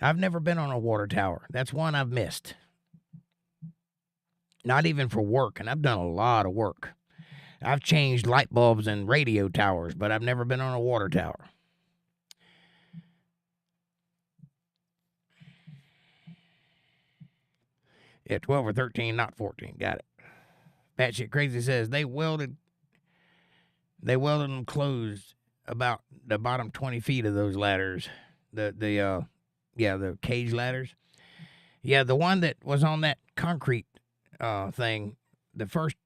I've never been on a water tower. That's one I've missed. Not even for work, and I've done a lot of work. I've changed light bulbs and radio towers, but I've never been on a water tower. Yeah, 12 or 13, not 14. Got it. Batshit Crazy says they welded them closed about the bottom 20 feet of those ladders. The cage ladders. Yeah, the one that was on that concrete thing, the first,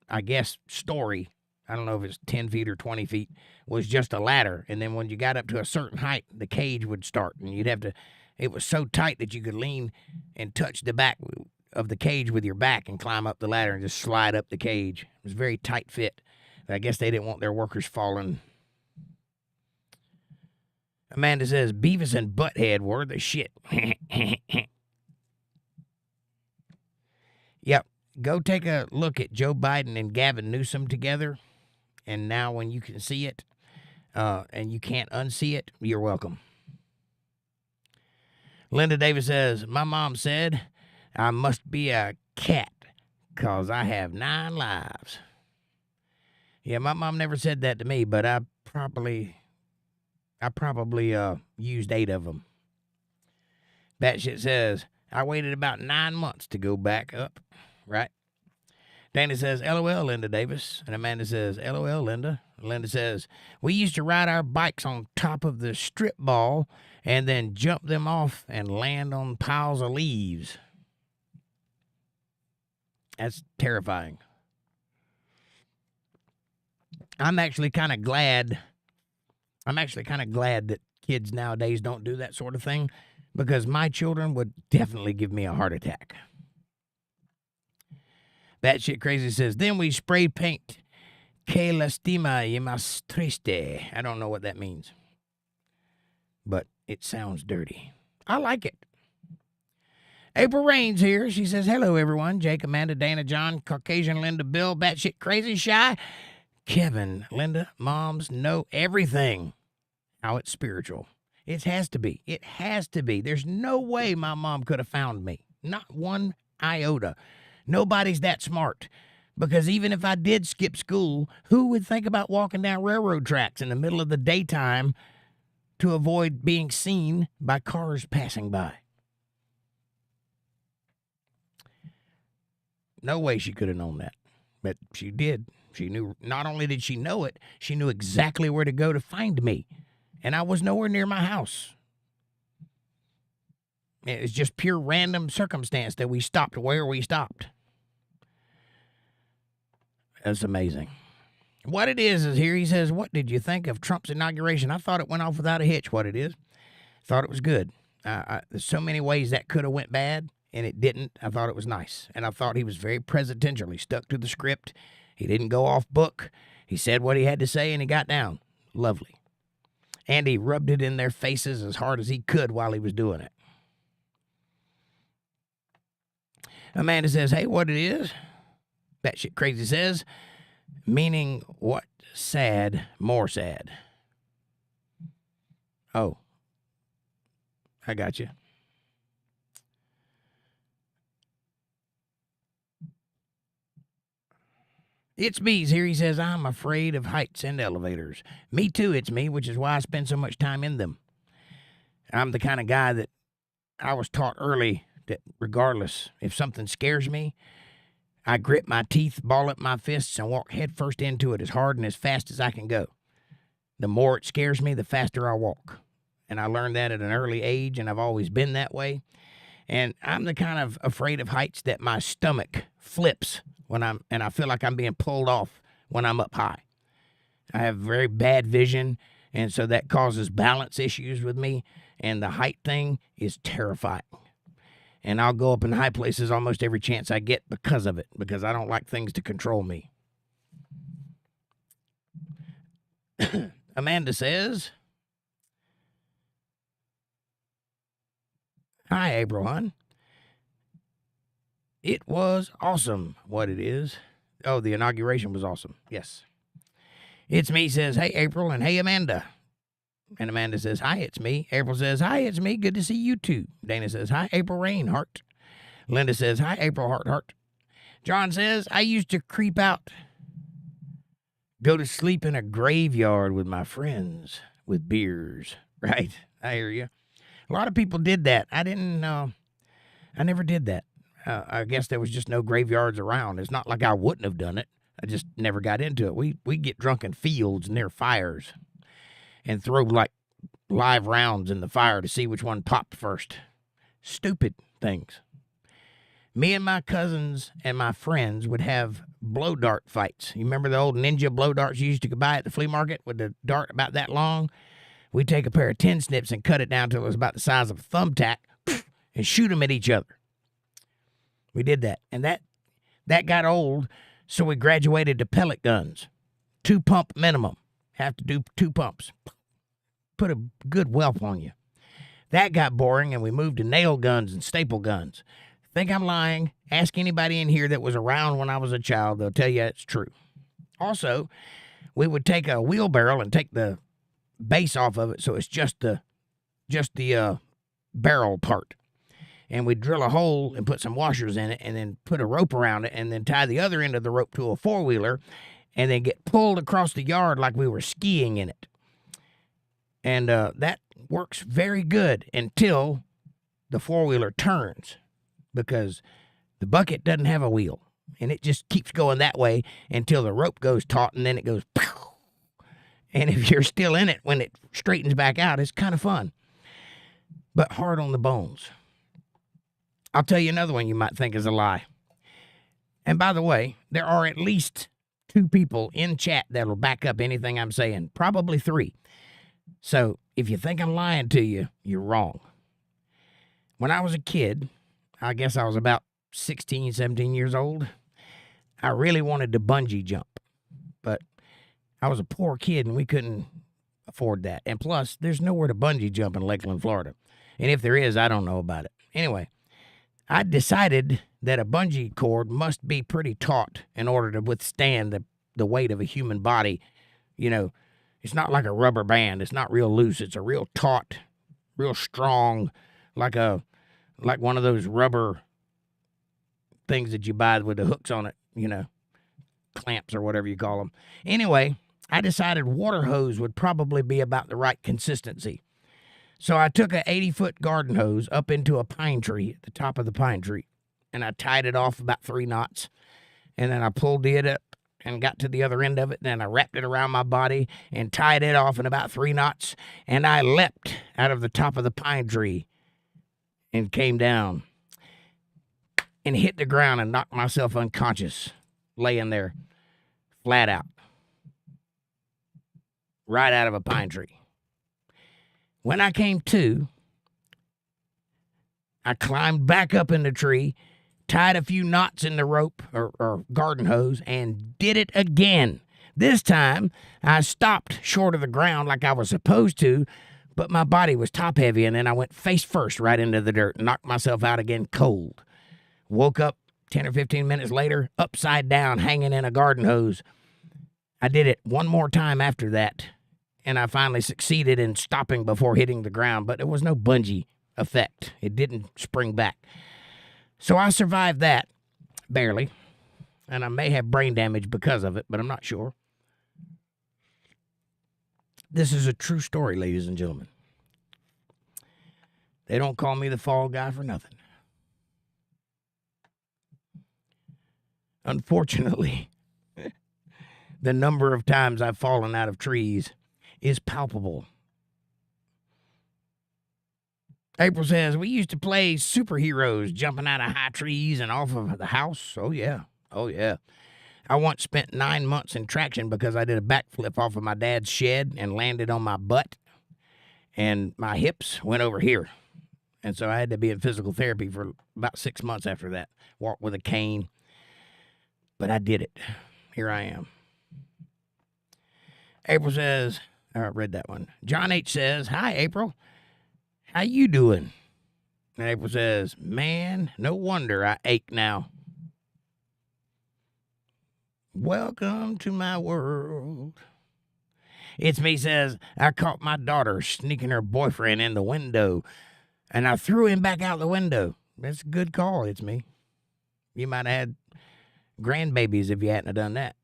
I guess, story, I don't know if it's 10 feet or 20 feet, was just a ladder. And then when you got up to a certain height, the cage would start. And you'd have to, it was so tight that you could lean and touch the back of the cage with your back and climb up the ladder and just slide up the cage. It was very tight fit. I guess they didn't want their workers falling. Amanda says, Beavis and Butthead were the shit. Yep. Go take a look at Joe Biden and Gavin Newsom together. And now when you can see it, and you can't unsee it, you're welcome. Linda Davis says, my mom said I must be a cat because I have 9 lives. Yeah, my mom never said that to me, but I probably used 8 of them. Batshit says, I waited about 9 months to go back up, right? Dana says, LOL, Linda Davis. And Amanda says, LOL, Linda. Linda says, we used to ride our bikes on top of the strip ball and then jump them off and land on piles of leaves. That's terrifying. I'm actually kind of glad that kids nowadays don't do that sort of thing, because my children would definitely give me a heart attack. Batshit Crazy says, then we spray paint que lastima y más triste. I don't know what that means, but it sounds dirty. I like it. April Rain's here. She says, hello, everyone. Jake, Amanda, Dana, John, Caucasian, Linda, Bill, Batshit Crazy, Shy, Kevin, Linda, moms know everything. How it's spiritual. It has to be. It has to be. There's no way my mom could have found me. Not one iota. Nobody's that smart. Because even if I did skip school, who would think about walking down railroad tracks in the middle of the daytime to avoid being seen by cars passing by? No way she could have known that. But she did. She knew, not only did she know it, she knew exactly where to go to find me. And I was nowhere near my house. It was just pure random circumstance that we stopped where we stopped. That's amazing. What it is here, he says, what did you think of Trump's inauguration? I thought it went off without a hitch, what it is. Thought it was good. There's so many ways that could have went bad, and it didn't. I thought it was nice. And I thought he was very presidential. He stuck to the script. He didn't go off book. He said what he had to say, and he got down. Lovely. And he rubbed it in their faces as hard as he could while he was doing it. Amanda says, hey, what it is? Batshit Crazy says, meaning what? Sad, more sad. Oh, I got you. It's Bees here. He says, I'm afraid of heights and elevators. Me too, it's me, which is why I spend so much time in them. I'm the kind of guy that I was taught early that regardless, if something scares me, I grit my teeth, ball up my fists, and walk headfirst into it as hard and as fast as I can go. The more it scares me, the faster I walk. And I learned that at an early age, and I've always been that way. And I'm the kind of afraid of heights that my stomach flips and I feel like I'm being pulled off when I'm up high. I have very bad vision, and so that causes balance issues with me, and the height thing is terrifying. And I'll go up in high places almost every chance I get because of it, because I don't like things to control me. Amanda says, hi, April, hon. It was awesome, what it is. Oh, the inauguration was awesome. Yes. It's me says, hey, April, and hey, Amanda. And Amanda says, hi, it's me. April says, hi, it's me. Good to see you too. Dana says, hi, April Rain, heart. Linda says, hi, April, heart, heart. John says, I used to creep out, go to sleep in a graveyard with my friends with beers. Right? I hear you. A lot of people did that. I never did that. I guess there was just no graveyards around. It's not like I wouldn't have done it. I just never got into it. We get drunk in fields near fires and throw like live rounds in the fire to see which one popped first. Stupid things. Me and my cousins and my friends would have blow dart fights. You remember the old ninja blow darts you used to buy at the flea market with the dart about that long? We'd take a pair of tin snips and cut it down till it was about the size of a thumbtack and shoot them at each other. We did that. And that got old, so we graduated to pellet guns. 2-pump minimum. Have to do 2 pumps. Put a good whelp on you. That got boring, and we moved to nail guns and staple guns. Think I'm lying? Ask anybody in here that was around when I was a child. They'll tell you it's true. Also, we would take a wheelbarrow and take the base off of it so it's just the barrel part. And we'd drill a hole and put some washers in it and then put a rope around it and then tie the other end of the rope to a four-wheeler and then get pulled across the yard like we were skiing in it. And that works very good until the four-wheeler turns, because the bucket doesn't have a wheel. And it just keeps going that way until the rope goes taut, and then it goes pow. And if you're still in it when it straightens back out, it's kind of fun, but hard on the bones. I'll tell you another one you might think is a lie. And by the way, there are at least 2 people in chat that'll back up anything I'm saying, probably 3. So if you think I'm lying to you, you're wrong. When I was a kid, I guess I was about 16, 17 years old, I really wanted to bungee jump. But I was a poor kid and we couldn't afford that. And plus, there's nowhere to bungee jump in Lakeland, Florida. And if there is, I don't know about it. Anyway, I decided that a bungee cord must be pretty taut in order to withstand the weight of a human body. You know, it's not like a rubber band. It's not real loose. It's a real taut, real strong, like one of those rubber things that you buy with the hooks on it, you know, clamps or whatever you call them. Anyway, I decided water hose would probably be about the right consistency. So I took a 80-foot garden hose up into a pine tree at the top of the pine tree, and I tied it off about 3 knots, and then I pulled it up and got to the other end of it, and then I wrapped it around my body and tied it off in about 3 knots, and I leapt out of the top of the pine tree and came down and hit the ground and knocked myself unconscious, laying there flat out, right out of a pine tree. When I came to, I climbed back up in the tree, tied a few knots in the rope or garden hose, and did it again. This time, I stopped short of the ground like I was supposed to, but my body was top heavy, and then I went face first right into the dirt and knocked myself out again cold. Woke up 10 or 15 minutes later, upside down, hanging in a garden hose. I did it one more time after that, and I finally succeeded in stopping before hitting the ground, but there was no bungee effect. It didn't spring back. So I survived that, barely, and I may have brain damage because of it, but I'm not sure. This is a true story, ladies and gentlemen. They don't call me the fall guy for nothing. Unfortunately, the number of times I've fallen out of trees is palpable. April says, we used to play superheroes jumping out of high trees and off of the house. Oh, yeah. Oh, yeah. I once spent 9 months in traction because I did a backflip off of my dad's shed and landed on my butt, and my hips went over here. And so I had to be in physical therapy for about 6 months after that. Walk with a cane. But I did it. Here I am. April says, I read that one. John H. says, hi, April. How you doing? And April says, man, no wonder I ache now. Welcome to my world. It's me says, I caught my daughter sneaking her boyfriend in the window, and I threw him back out the window. That's a good call, it's me. You might have had grandbabies if you hadn't have done that.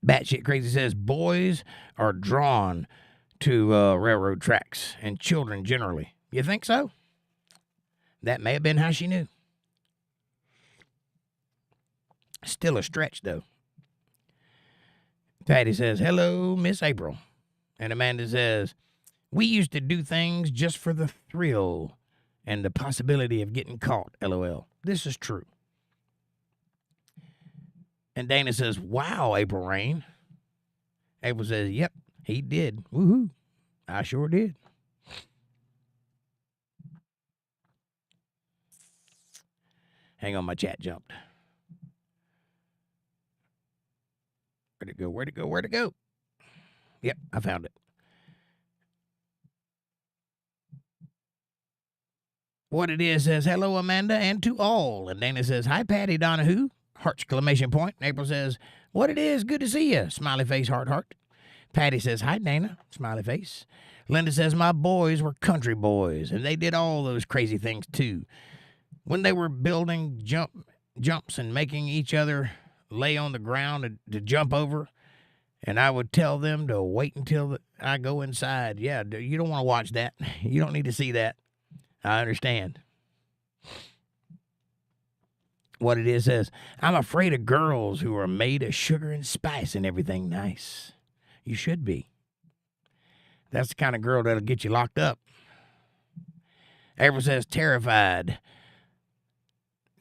Batshit Crazy says, boys are drawn to railroad tracks, and children generally. You think so? That may have been how she knew. Still a stretch, though. Patty says, hello, Miss April. And Amanda says, we used to do things just for the thrill and the possibility of getting caught, LOL. This is true. And Dana says, wow, April Rain. April says, yep, he did. Woohoo. I sure did. Hang on, my chat jumped. Where'd it go? Where'd it go? Where'd it go? Yep, I found it. What it is says, hello, Amanda, and to all. And Dana says, hi, Patty Donahue. Heart exclamation point. And April says, what it is, good to see you. Smiley face, heart, heart. Patty says, hi, Dana. Smiley face. Linda says, my boys were country boys, and they did all those crazy things, too. When they were building jumps and making each other lay on the ground to jump over, and I would tell them to wait until I go inside. Yeah, you don't want to watch that. You don't need to see that. I understand. What it is says, I'm afraid of girls who are made of sugar and spice and everything nice. You should be. That's the kind of girl that'll get you locked up. April says, terrified.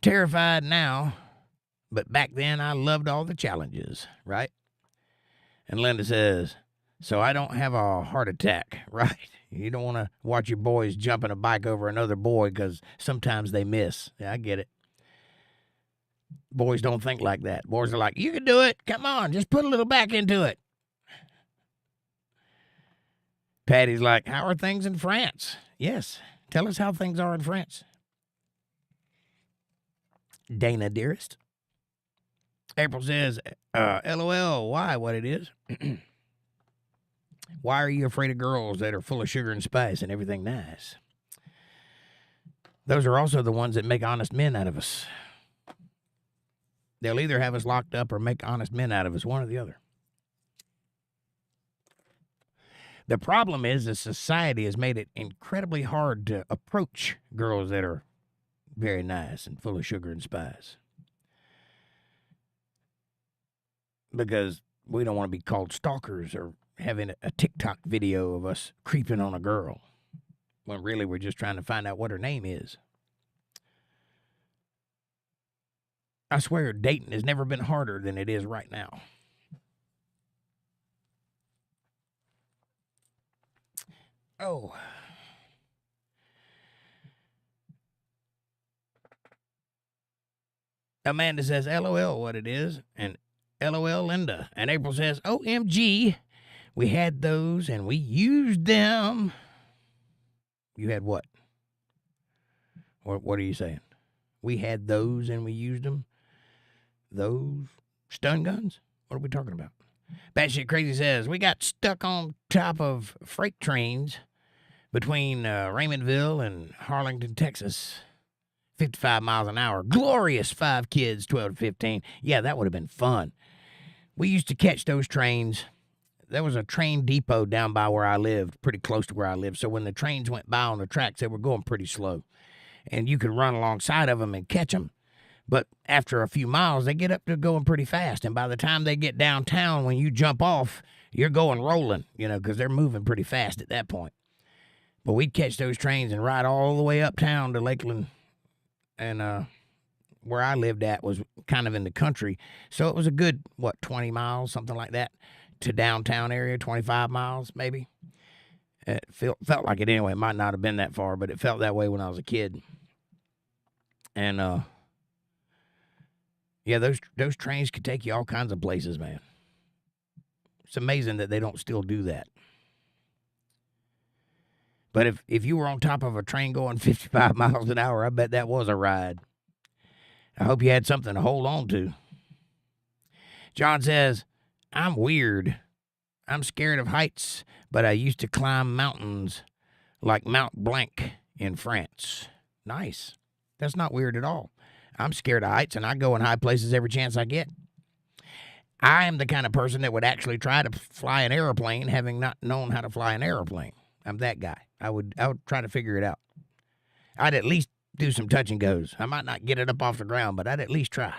Terrified now, but back then I loved all the challenges, right? And Linda says, so I don't have a heart attack, right? You don't want to watch your boys jumping a bike over another boy because sometimes they miss. Yeah, I get it. Boys don't think like that. Boys are like, you can do it. Come on, just put a little back into it. Patty's like, how are things in France? Yes, tell us how things are in France. Dana, dearest. April says, LOL, why, what it is? Why are you afraid of girls that are full of sugar and spice and everything nice? Those are also the ones that make honest men out of us. They'll either have us locked up or make honest men out of us, one or the other. The problem is that society has made it incredibly hard to approach girls that are very nice and full of sugar and spice. Because we don't want to be called stalkers or having a TikTok video of us creeping on a girl, when really we're just trying to find out what her name is. I swear dating has never been harder than it is right now. Oh. Amanda says, LOL, what it is, and LOL, Linda. And April says, OMG, we had those and we used them. You had what? What are you saying? We had those and we used them? Those stun guns? What are we talking about? Batshit Crazy says, we got stuck on top of freight trains between Raymondville and Harlingen, Texas. 55 miles an hour. Glorious 5 kids, 12 to 15. Yeah, that would have been fun. We used to catch those trains. There was a train depot down by where I lived, pretty close to where I lived. So when the trains went by on the tracks, they were going pretty slow. And you could run alongside of them and catch them. But after a few miles, they get up to going pretty fast. And by the time they get downtown, when you jump off, you're going rolling, because they're moving pretty fast at that point. But we'd catch those trains and ride all the way uptown to Lakeland. And where I lived at was kind of in the country. So it was a good, 20 miles, something like that, to downtown area, 25 miles maybe. It felt like it anyway. It might not have been that far, but it felt that way when I was a kid. And, Yeah, those trains could take you all kinds of places, man. It's amazing that they don't still do that. But if you were on top of a train going 55 miles an hour, I bet that was a ride. I hope you had something to hold on to. John says, I'm weird. I'm scared of heights, but I used to climb mountains like Mount Blanc in France. Nice. That's not weird at all. I'm scared of heights, and I go in high places every chance I get. I am the kind of person that would actually try to fly an airplane, having not known how to fly an airplane. I'm that guy. I would try to figure it out. I'd at least do some touch and goes. I might not get it up off the ground, but I'd at least try.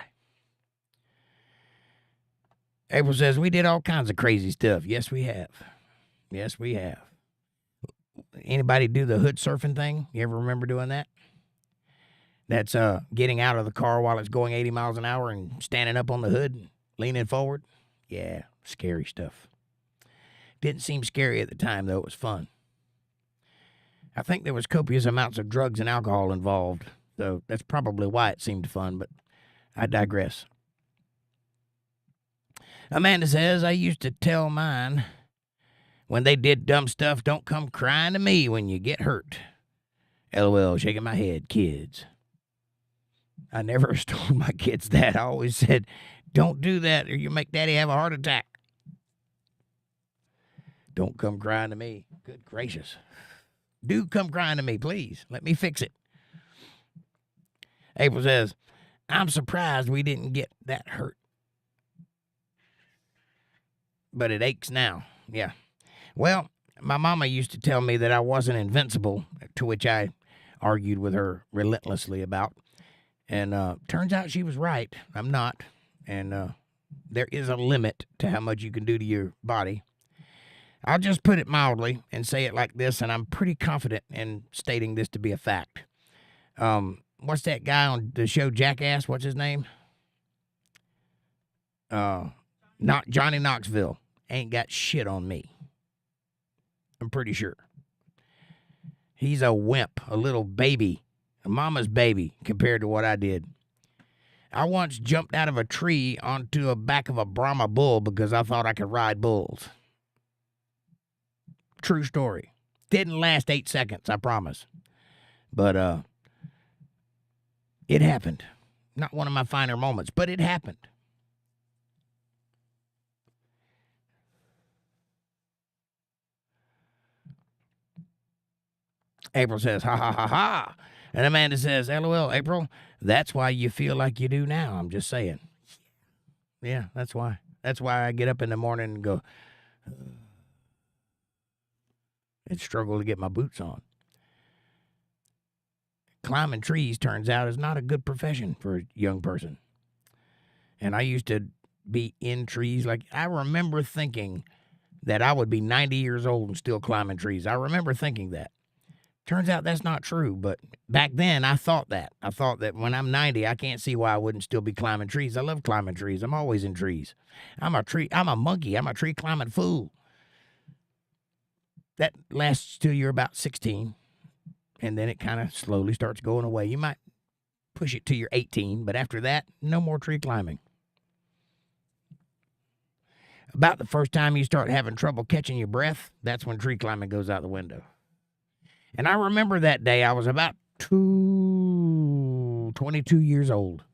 April says, we did all kinds of crazy stuff. Yes, we have. Yes, we have. Anybody do the hood surfing thing? You ever remember doing that? That's getting out of the car while it's going 80 miles an hour and standing up on the hood and leaning forward. Yeah, scary stuff. Didn't seem scary at the time, though. It was fun. I think there was copious amounts of drugs and alcohol involved, so that's probably why it seemed fun, but I digress. Amanda says, I used to tell mine when they did dumb stuff, don't come crying to me when you get hurt. LOL, shaking my head, kids. I never told my kids that. I always said, don't do that or you make daddy have a heart attack. Don't come crying to me. Good gracious. Do come crying to me, please. Let me fix it. April says, I'm surprised we didn't get that hurt. But it aches now. Yeah. Well, my mama used to tell me that I wasn't invincible, to which I argued with her relentlessly about. And turns out she was right. I'm not. And there is a limit to how much you can do to your body. I'll just put it mildly and say it like this, and I'm pretty confident in stating this to be a fact. What's that guy on the show Jackass? What's his name? Not Johnny Knoxville. Ain't got shit on me. I'm pretty sure. He's a wimp, a little baby, a mama's baby compared to what I did. I once jumped out of a tree onto the back of a Brahma bull because I thought I could ride bulls. True story. Didn't last 8 seconds, I promise. But it happened. Not one of my finer moments, but it happened. April says, ha, ha, ha, ha. And Amanda says, LOL, April, that's why you feel like you do now. I'm just saying. Yeah, that's why. That's why I get up in the morning and go, and struggle to get my boots on. Climbing trees, turns out, is not a good profession for a young person. And I used to be in trees. Like, I remember thinking that I would be 90 years old and still climbing trees. I remember thinking that. Turns out that's not true, but back then I thought that. I thought that when I'm 90, I can't see why I wouldn't still be climbing trees. I love climbing trees. I'm always in trees. I'm a monkey. I'm a tree climbing fool. That lasts till you're about 16, and then it kind of slowly starts going away. You might push it till you're 18, but after that, no more tree climbing. About the first time you start having trouble catching your breath, that's when tree climbing goes out the window. And I remember that day, I was about 22 years old,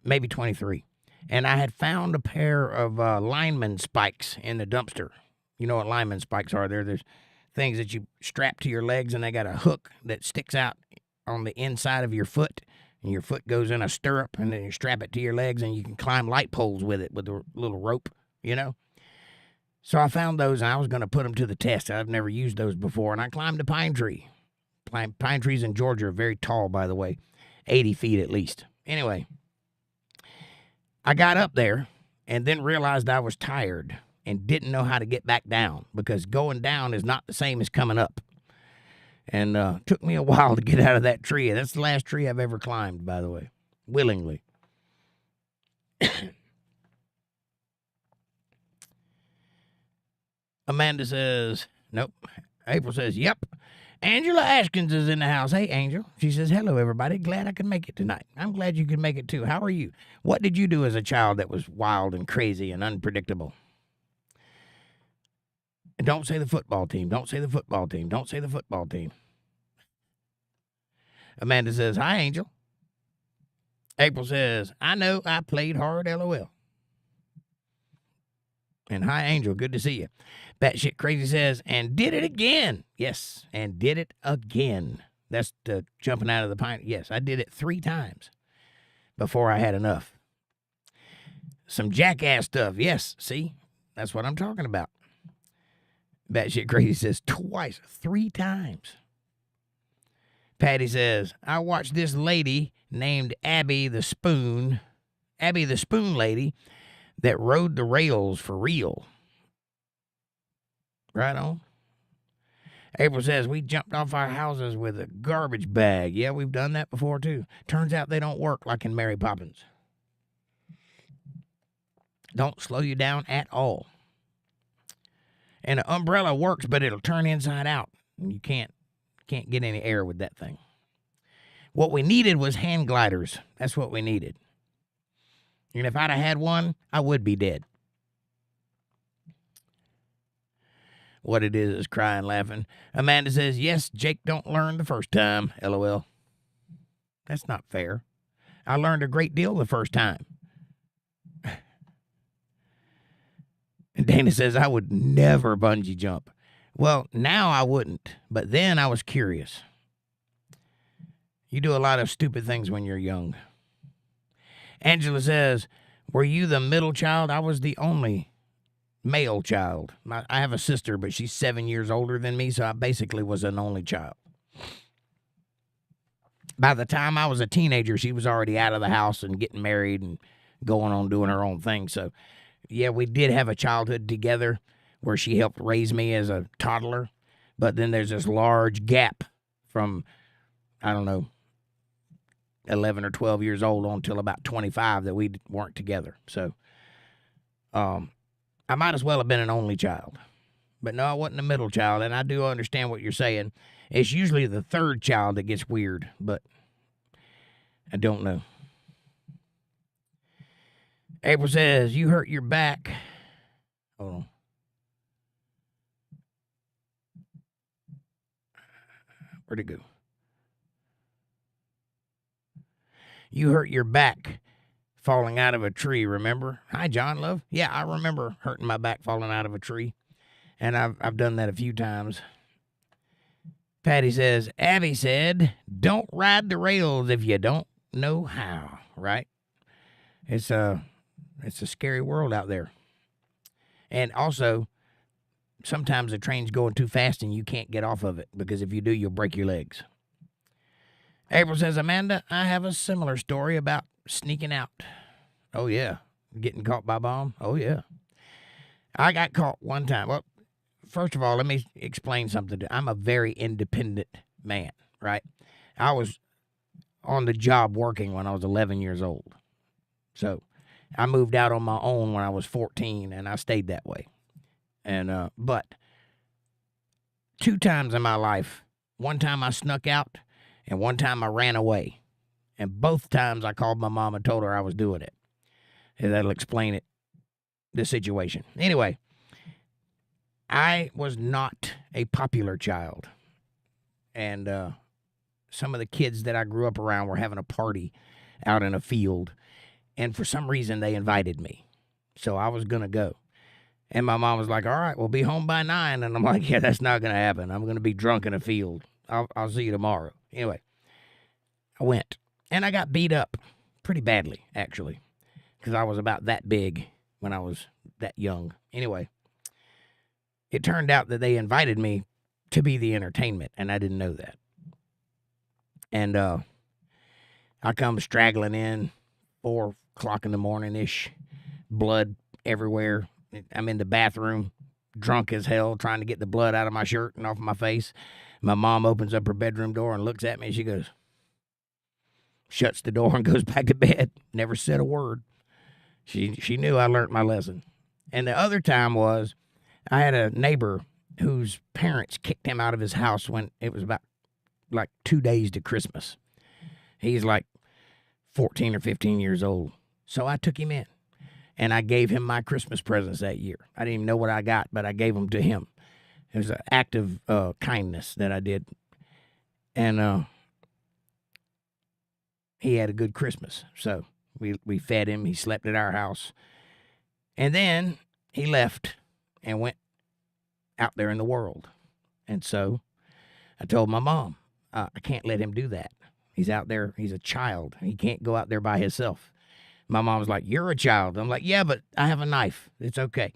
maybe 23. And I had found a pair of lineman spikes in the dumpster. You know what lineman spikes are? There's things that you strap to your legs, and they got a hook that sticks out on the inside of your foot. And your foot goes in a stirrup, and then you strap it to your legs, and you can climb light poles with it with a little rope, you know? So I found those, and I was going to put them to the test. I've never used those before, and I climbed a pine tree. Pine trees in Georgia are very tall, by the way, 80 feet at least. Anyway, I got up there and then realized I was tired and didn't know how to get back down because going down is not the same as coming up. And took me a while to get out of that tree. That's the last tree I've ever climbed, by the way, willingly. Amanda says, nope. April says, yep. Angela Ashkins is in the house. Hey, Angel. She says, hello, everybody. Glad I could make it tonight. I'm glad you could make it, too. How are you? What did you do as a child that was wild and crazy and unpredictable? And don't say the football team. Don't say the football team. Don't say the football team. Amanda says, hi, Angel. April says, I know I played hard, LOL. And hi, Angel. Good to see you. Batshit Crazy says, and did it again. Yes, and did it again. That's the jumping out of the pine. Yes, I did it 3 times before I had enough. Some jackass stuff. Yes, see? That's what I'm talking about. Batshit Crazy says, twice, 3 times. Patty says, I watched this lady named Abby the Spoon Lady, that rode the rails for real. Right on. April says, we jumped off our houses with a garbage bag. Yeah, we've done that before, too. Turns out they don't work like in Mary Poppins. Don't slow you down at all. And an umbrella works, but it'll turn inside out. You can't get any air with that thing. What we needed was hand gliders. That's what we needed. And if I'd have had one, I would be dead. What it is crying, laughing. Amanda says, yes, Jake don't learn the first time, LOL. That's not fair. I learned a great deal the first time. And Dana says, I would never bungee jump. Well, now I wouldn't, but then I was curious. You do a lot of stupid things when you're young. Angela says, were you the middle child? I was the only male child. I have a sister, but she's 7 years older than me, so I basically was an only child. By the time I was a teenager, she was already out of the house and getting married and going on doing her own thing. So, yeah, we did have a childhood together where she helped raise me as a toddler. But then there's this large gap from, I don't know, 11 or 12 years old on until about 25 that we weren't together. So I might as well have been an only child. But no, I wasn't a middle child, and I do understand what you're saying. It's usually the third child that gets weird, but I don't know. April says, you hurt your back. Hold on. Where'd it go? You hurt your back falling out of a tree, remember? Hi, John Love. Yeah, I remember hurting my back falling out of a tree. And I've done that a few times. Patty says, Abby said, don't ride the rails if you don't know how, right? It's a scary world out there. And also, sometimes the train's going too fast and you can't get off of it, because if you do, you'll break your legs. April says, Amanda, I have a similar story about sneaking out. Oh, yeah. Getting caught by a bomb? Oh, yeah. I got caught one time. Well, first of all, let me explain something. I'm a very independent man, right? I was on the job working when I was 11 years old. So I moved out on my own when I was 14, and I stayed that way. And but 2 times in my life, one time I snuck out, and one time I ran away. And both times I called my mom and told her I was doing it. And that'll explain it, the situation. Anyway, I was not a popular child. And some of the kids that I grew up around were having a party out in a field. And for some reason, they invited me. So I was going to go. And my mom was like, all right, we'll be home by 9. And I'm like, yeah, that's not going to happen. I'm going to be drunk in a field. I'll see you tomorrow. Anyway, I went. And I got beat up pretty badly, actually, because I was about that big when I was that young. Anyway, it turned out that they invited me to be the entertainment, and I didn't know that. And I come straggling in, 4 o'clock in the morning-ish, blood everywhere. I'm in the bathroom, drunk as hell, trying to get the blood out of my shirt and off my face. My mom opens up her bedroom door and looks at me, and she goes, shuts the door and goes back to bed. Never said a word. She knew I learned my lesson. And the other time was, I had a neighbor whose parents kicked him out of his house when it was about like 2 days to Christmas. He's like 14 or 15 years old. So I took him in, and I gave him my Christmas presents that year. I didn't even know what I got, but I gave them to him. It was an act of kindness that I did. And he had a good Christmas. So we fed him. He slept at our house. And then he left and went out there in the world. And so I told my mom, I can't let him do that. He's out there. He's a child. He can't go out there by himself. My mom was like, you're a child. I'm like, yeah, but I have a knife. It's okay.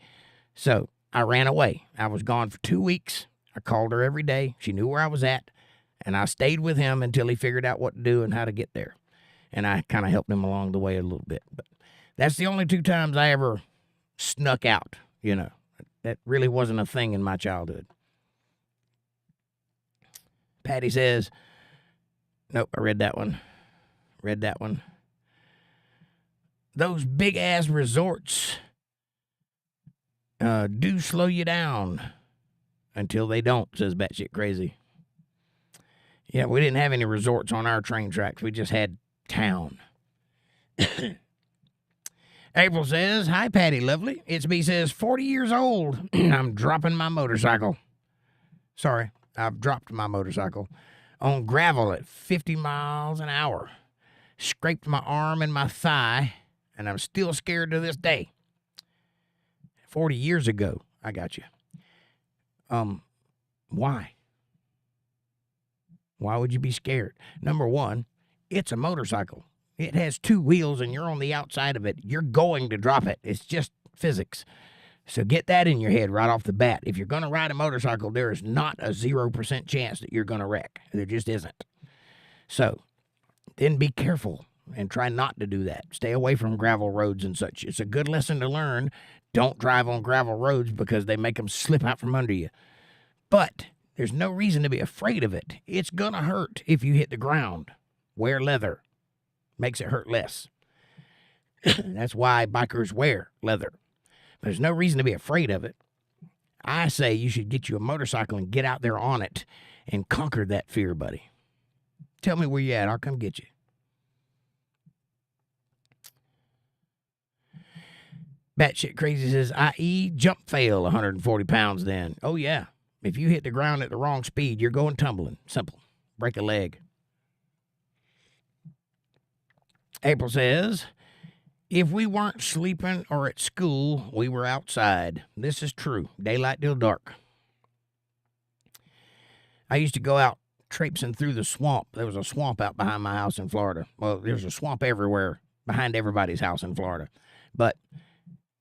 So I ran away. I was gone for 2 weeks. I called her every day. She knew where I was at. And I stayed with him until he figured out what to do and how to get there. And I kind of helped him along the way a little bit. But that's the only 2 times I ever snuck out, you know. That really wasn't a thing in my childhood. Patty says, nope, I read that one. Those big-ass resorts do slow you down until they don't, says Batshit Crazy. Yeah, we didn't have any resorts on our train tracks. We just had town. April says, hi, Patty Lovely. It's me, says, 40 years old. I'm dropping my motorcycle. Sorry, I've dropped my motorcycle on gravel at 50 miles an hour. Scraped my arm and my thigh, and I'm still scared to this day. 40 years ago, I got you. Why? Why would you be scared? Number one, it's a motorcycle. It has 2 wheels and you're on the outside of it. You're going to drop it. It's just physics. So get that in your head right off the bat. If you're going to ride a motorcycle, there is not a 0% chance that you're going to wreck. There just isn't. So then be careful and try not to do that. Stay away from gravel roads and such. It's a good lesson to learn. Don't drive on gravel roads because they make them slip out from under you. But there's no reason to be afraid of it. It's going to hurt if you hit the ground. Wear leather. Makes it hurt less. That's why bikers wear leather. There's no reason to be afraid of it. I say you should get you a motorcycle and get out there on it and conquer that fear, buddy. Tell me where you at. I'll come get you. Batshit Crazy says, i.e. jump fail 140 pounds then. Oh, yeah. If you hit the ground at the wrong speed, you're going tumbling. Simple. Break a leg. April says, if we weren't sleeping or at school, we were outside. This is true. Daylight till dark. I used to go out traipsing through the swamp. There was a swamp out behind my house in Florida. Well, there's a swamp everywhere behind everybody's house in Florida. But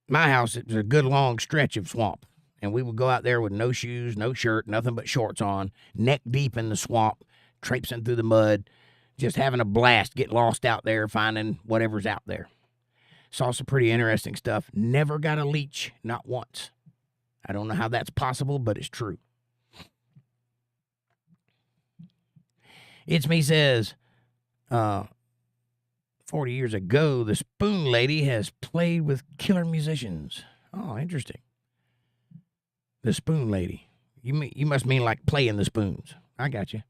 my house, it was a good long stretch of swamp. And we would go out there with no shoes, no shirt, nothing but shorts on, neck deep in the swamp, traipsing through the mud, just having a blast, get lost out there, finding whatever's out there. Saw some pretty interesting stuff. Never got a leech, not once. I don't know how that's possible, but it's true. It's me says, 40 years ago, the Spoon Lady has played with killer musicians. Oh, interesting. The Spoon Lady. You must mean like playing the spoons. I got you.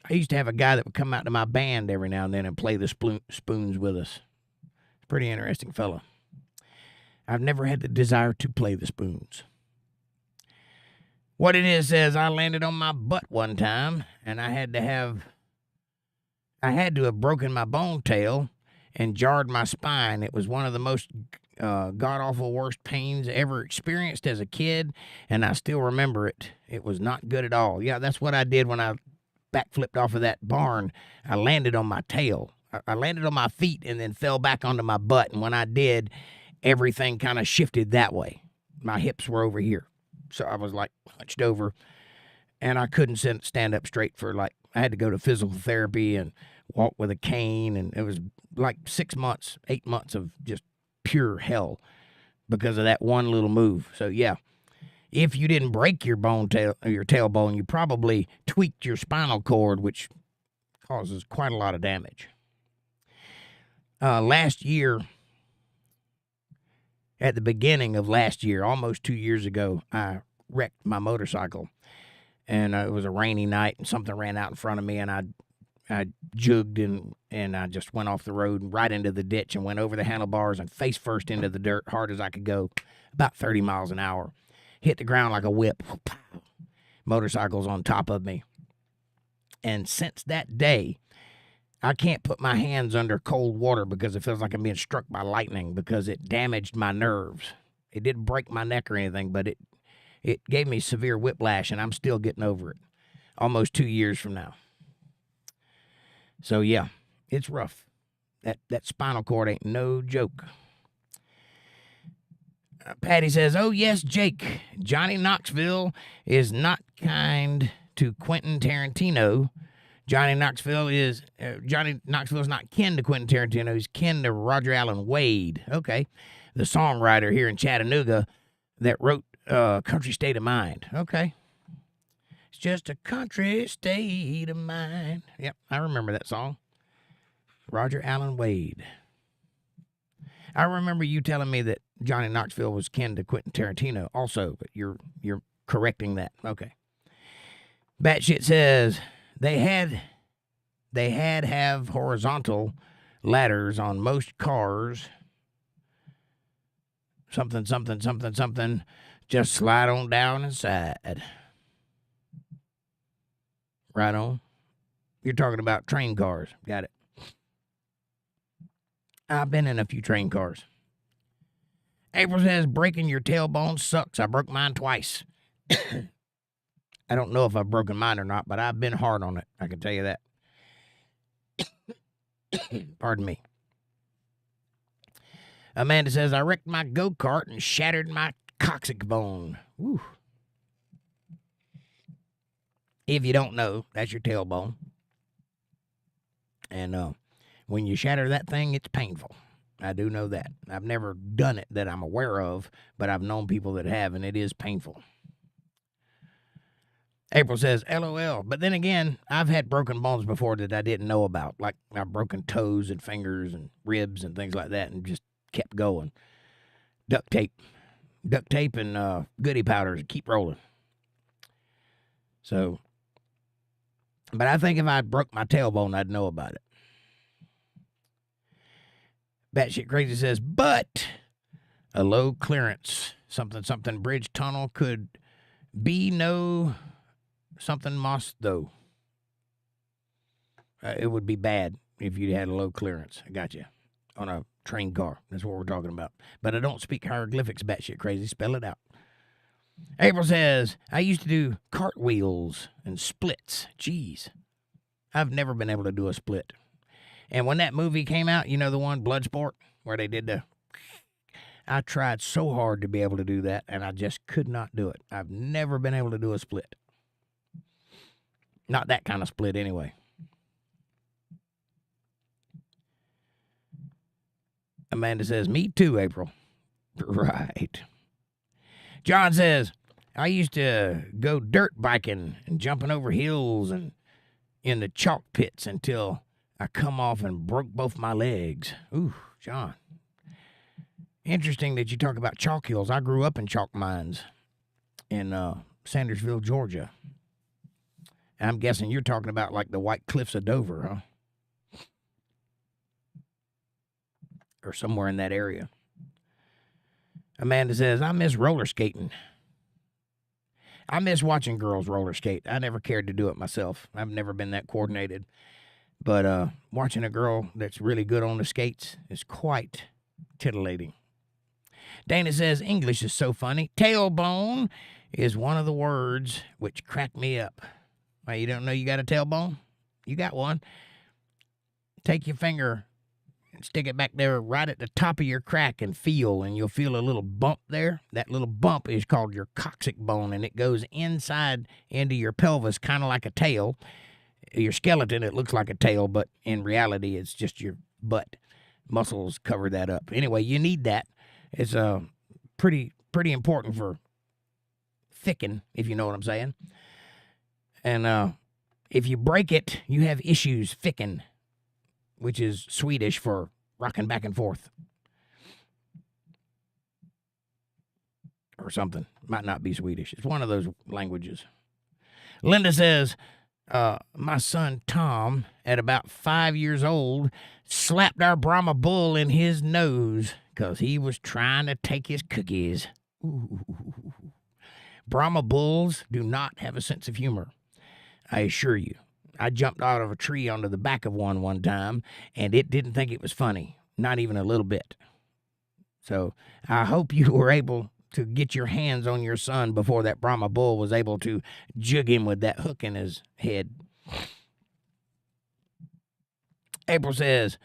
I used to have a guy that would come out to my band every now and then and play the spoons with us. Pretty interesting fella. I've never had the desire to play the spoons. What it is says, I landed on my butt one time, and I had to have broken my bone tail and jarred my spine. It was one of the most god-awful worst pains ever experienced as a kid, and I still remember it. It was not good at all. Yeah, that's what I did when I backflipped off of that barn. I landed on my tail. I landed on my feet and then fell back onto my butt, and when I did, everything kind of shifted that way. My hips were over here, so I was like hunched over, and I couldn't stand up straight for I had to go to physical therapy and walk with a cane, and it was like 6 months, 8 months of just pure hell because of that one little move. So yeah, if you didn't break your tailbone, you probably tweaked your spinal cord, which causes quite a lot of damage. Last year, at the beginning of last year, almost 2 years ago, I wrecked my motorcycle. And it was a rainy night, and something ran out in front of me, and I jugged and I just went off the road and right into the ditch and went over the handlebars and face first into the dirt, hard as I could go, about 30 miles an hour. Hit the ground like a whip. Motorcycle's on top of me. And since that day, I can't put my hands under cold water because it feels like I'm being struck by lightning because it damaged my nerves. It didn't break my neck or anything, but it gave me severe whiplash, and I'm still getting over it almost 2 years from now. So, yeah, it's rough. That spinal cord ain't no joke. Patty says, oh, yes, Jake, Johnny Knoxville is not kind to Quentin Tarantino. Johnny Knoxville is not kin to Quentin Tarantino. He's kin to Roger Allen Wade. Okay. The songwriter here in Chattanooga that wrote Country State of Mind. Okay. It's just a country state of mind. Yep, I remember that song. Roger Allen Wade. I remember you telling me that Johnny Knoxville was kin to Quentin Tarantino also, but you're correcting that. Okay. Batshit says they have horizontal ladders on most cars. Something, something, something, something. Just slide on down inside. Right on. You're talking about train cars. Got it. I've been in a few train cars. April says, breaking your tailbone sucks. I broke mine twice. I don't know if I've broken mine or not, but I've been hard on it. I can tell you that. Pardon me. Amanda says, I wrecked my go-kart and shattered my coccyx bone. Woo. If you don't know, that's your tailbone. And when you shatter that thing, it's painful. I do know that. I've never done it that I'm aware of, but I've known people that have, and it is painful. April says, LOL. But then again, I've had broken bones before that I didn't know about. Like I've broken toes and fingers and ribs and things like that and just kept going. Duct tape and goodie powders, keep rolling. So, but I think if I broke my tailbone, I'd know about it. Batshit Crazy says, but a low clearance something bridge tunnel could be no something moss though. It would be bad if you had a low clearance. I got you. On a train car. That's what we're talking about. But I don't speak hieroglyphics, Batshit Crazy. Spell it out. April says, I used to do cartwheels and splits. Jeez. I've never been able to do a split. And when that movie came out, you know the one, Bloodsport, where they did I tried so hard to be able to do that, and I just could not do it. I've never been able to do a split. Not that kind of split, anyway. Amanda says, me too, April. Right. John says, I used to go dirt biking and jumping over hills and in the chalk pits until I come off and broke both my legs. Ooh, John. Interesting that you talk about chalk hills. I grew up in chalk mines in Sandersville, Georgia. I'm guessing you're talking about like the White Cliffs of Dover, huh? Or somewhere in that area. Amanda says, I miss roller skating. I miss watching girls roller skate. I never cared to do it myself. I've never been that coordinated. But watching a girl that's really good on the skates is quite titillating. Dana says, English is so funny. Tailbone is one of the words which crack me up. Well, you don't know you got a tailbone? You got one. Take your finger and stick it back there right at the top of your crack and feel, and you'll feel a little bump there. That little bump is called your coccyx bone, and it goes inside into your pelvis, kind of like a tail. Your skeleton, it looks like a tail, but in reality, it's just your butt. Muscles cover that up. Anyway, you need that. It's pretty important for thicking, if you know what I'm saying. And if you break it, you have issues thicking, which is Swedish for rocking back and forth. or something. Might not be Swedish. It's one of those languages. Linda says, my son Tom, at about 5 years old, slapped our Brahma bull in his nose because he was trying to take his cookies. Ooh. Brahma bulls do not have a sense of humor, I assure you. I jumped out of a tree onto the back of one time, and it didn't think it was funny, not even a little bit. So I hope you were able to get your hands on your son before that Brahma bull was able to jug him with that hook in his head. April says,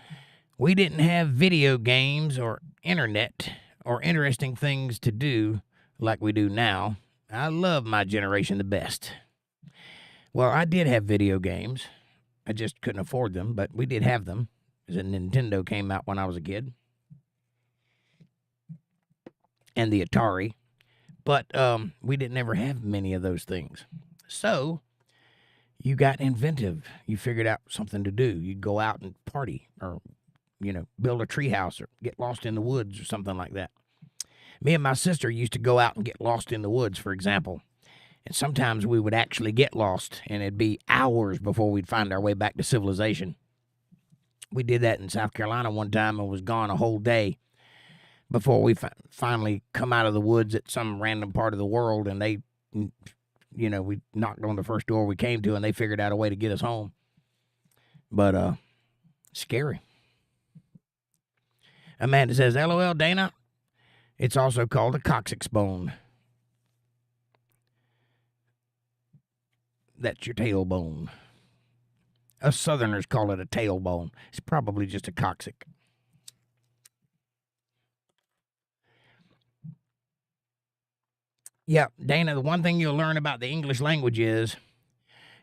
we didn't have video games or internet or interesting things to do like we do now. I love my generation the best. Well, I did have video games. I just couldn't afford them, but we did have them. The Nintendo came out when I was a kid. And the Atari. But we didn't ever have many of those things. So you got inventive. You figured out something to do. You'd go out and party or, build a treehouse or get lost in the woods or something like that. Me and my sister used to go out and get lost in the woods, for example. And sometimes we would actually get lost, and it'd be hours before we'd find our way back to civilization. We did that in South Carolina one time and was gone a whole day before we finally come out of the woods at some random part of the world, and they, we knocked on the first door we came to, and they figured out a way to get us home. But, scary. Amanda says, LOL, Dana. It's also called a coccyx bone. That's your tailbone. Us Southerners call it a tailbone. It's probably just a coccyx. Yeah, Dana, the one thing you'll learn about the English language is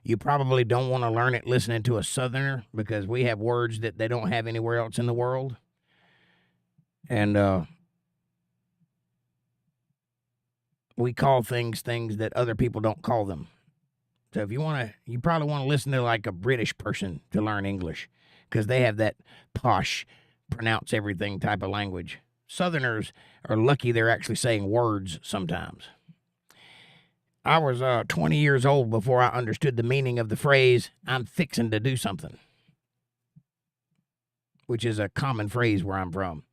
you probably don't want to learn it listening to a Southerner because we have words that they don't have anywhere else in the world. And we call things that other people don't call them. So if you probably want to listen to like a British person to learn English because they have that posh, pronounce everything type of language. Southerners are lucky they're actually saying words sometimes. I was 20 years old before I understood the meaning of the phrase, I'm fixing to do something, which is a common phrase where I'm from.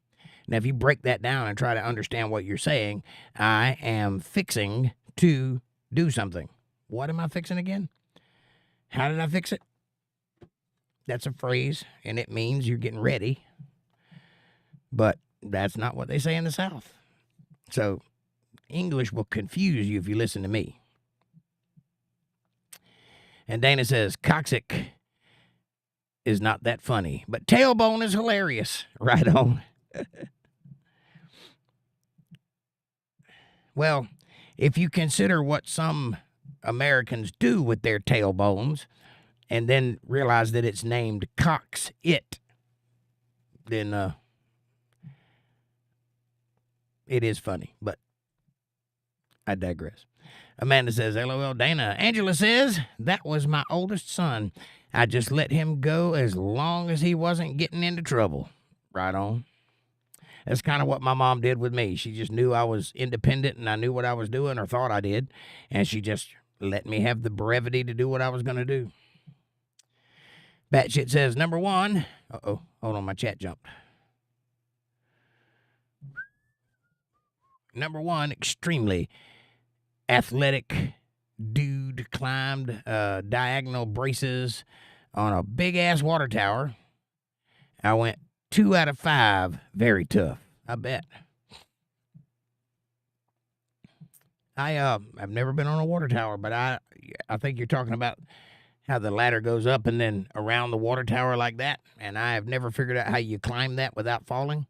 Now, if you break that down and try to understand what you're saying, I am fixing to do something. What am I fixing again? How did I fix it? That's a phrase, and it means you're getting ready. But that's not what they say in the South. So English will confuse you if you listen to me. And Dana says, coccyx is not that funny, but tailbone is hilarious. Right on. Well, if you consider what some Americans do with their tailbones and then realize that it's named cox-it, then it is funny, but I digress. Amanda says, LOL, Dana. Angela says, that was my oldest son. I just let him go as long as he wasn't getting into trouble. Right on. That's kind of what my mom did with me. She just knew I was independent and I knew what I was doing, or thought I did, and she just let me have the brevity to do what I was going to do. Batshit says, number one. Uh-oh, hold on, my chat jumped. Number one, extremely athletic dude climbed diagonal braces on a big-ass water tower. I went 2 out of 5. Very tough, I bet. I've never been on a water tower, but I think you're talking about how the ladder goes up and then around the water tower like that, and I have never figured out how you climb that without falling,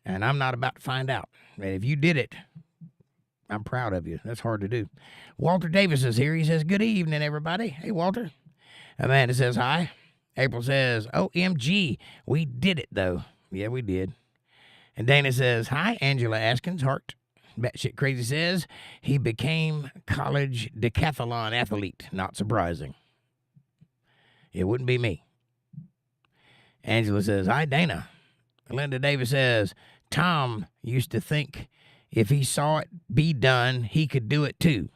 and I'm not about to find out. And if you did it, I'm proud of you. That's hard to do. Walter Davis is here. He says, good evening, everybody. Hey, Walter. Amanda says, hi. April says, OMG, we did it, though. Yeah, we did. And Dana says, hi, Angela Askins, heart. Batshit Crazy says, he became college decathlon athlete. Not surprising. It wouldn't be me. Angela says, hi, Dana. Linda Davis says, Tom used to think If he saw it be done, he could do it too.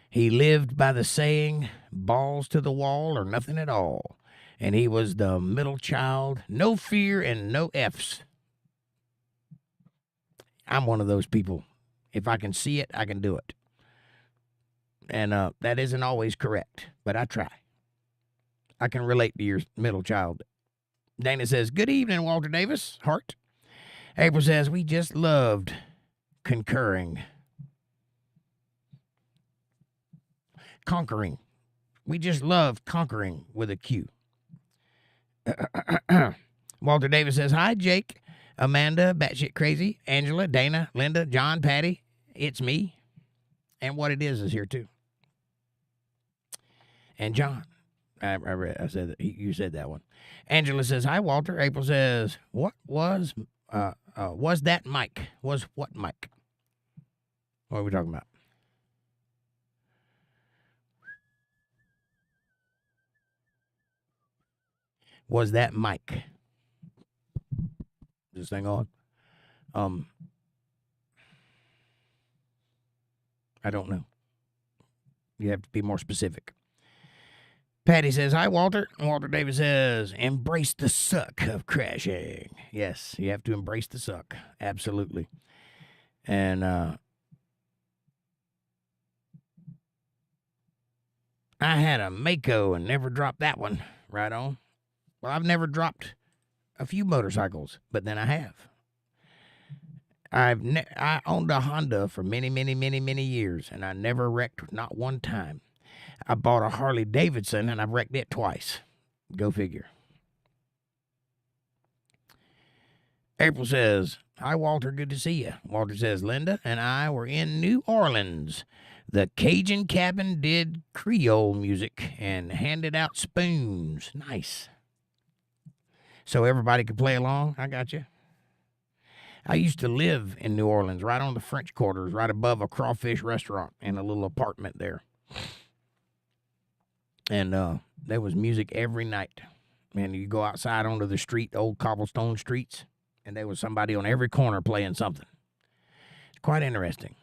He lived by the saying, balls to the wall or nothing at all. And he was the middle child, no fear and no F's. I'm one of those people. If I can see it, I can do it. And that isn't always correct, but I try. I can relate to your middle child. Dana says, good evening, Walter Davis. Heart. April says, we just loved conquering. We just love conquering with a Q. Walter Davis says, hi, Jake, Amanda, batshit crazy, Angela, Dana, Linda, John, Patty. It's me. And what it is here, too. And John. I said that. You said that one. Angela says, hi, Walter. April says, what was that Mike? Was what Mike? What are we talking about? Was that Mike? Is this thing on? I don't know. You have to be more specific. Patty says, hi, Walter. Walter Davis says, embrace the suck of crashing. Yes, you have to embrace the suck. Absolutely. And I had a Mako and never dropped that one. Right on. Well, I've never dropped a few motorcycles, but then I have. I owned a Honda for many, many, many, many years, and I never wrecked not one time. I bought a Harley Davidson, and I've wrecked it twice. Go figure. April says, hi, Walter. Good to see you. Walter says, Linda and I were in New Orleans. The Cajun cabin did Creole music and handed out spoons. Nice. So everybody could play along? I got you. I used to live in New Orleans, right on the French Quarters, right above a crawfish restaurant in a little apartment there. And there was music every night. And you go outside onto the street, old cobblestone streets, and there was somebody on every corner playing something. It's quite interesting.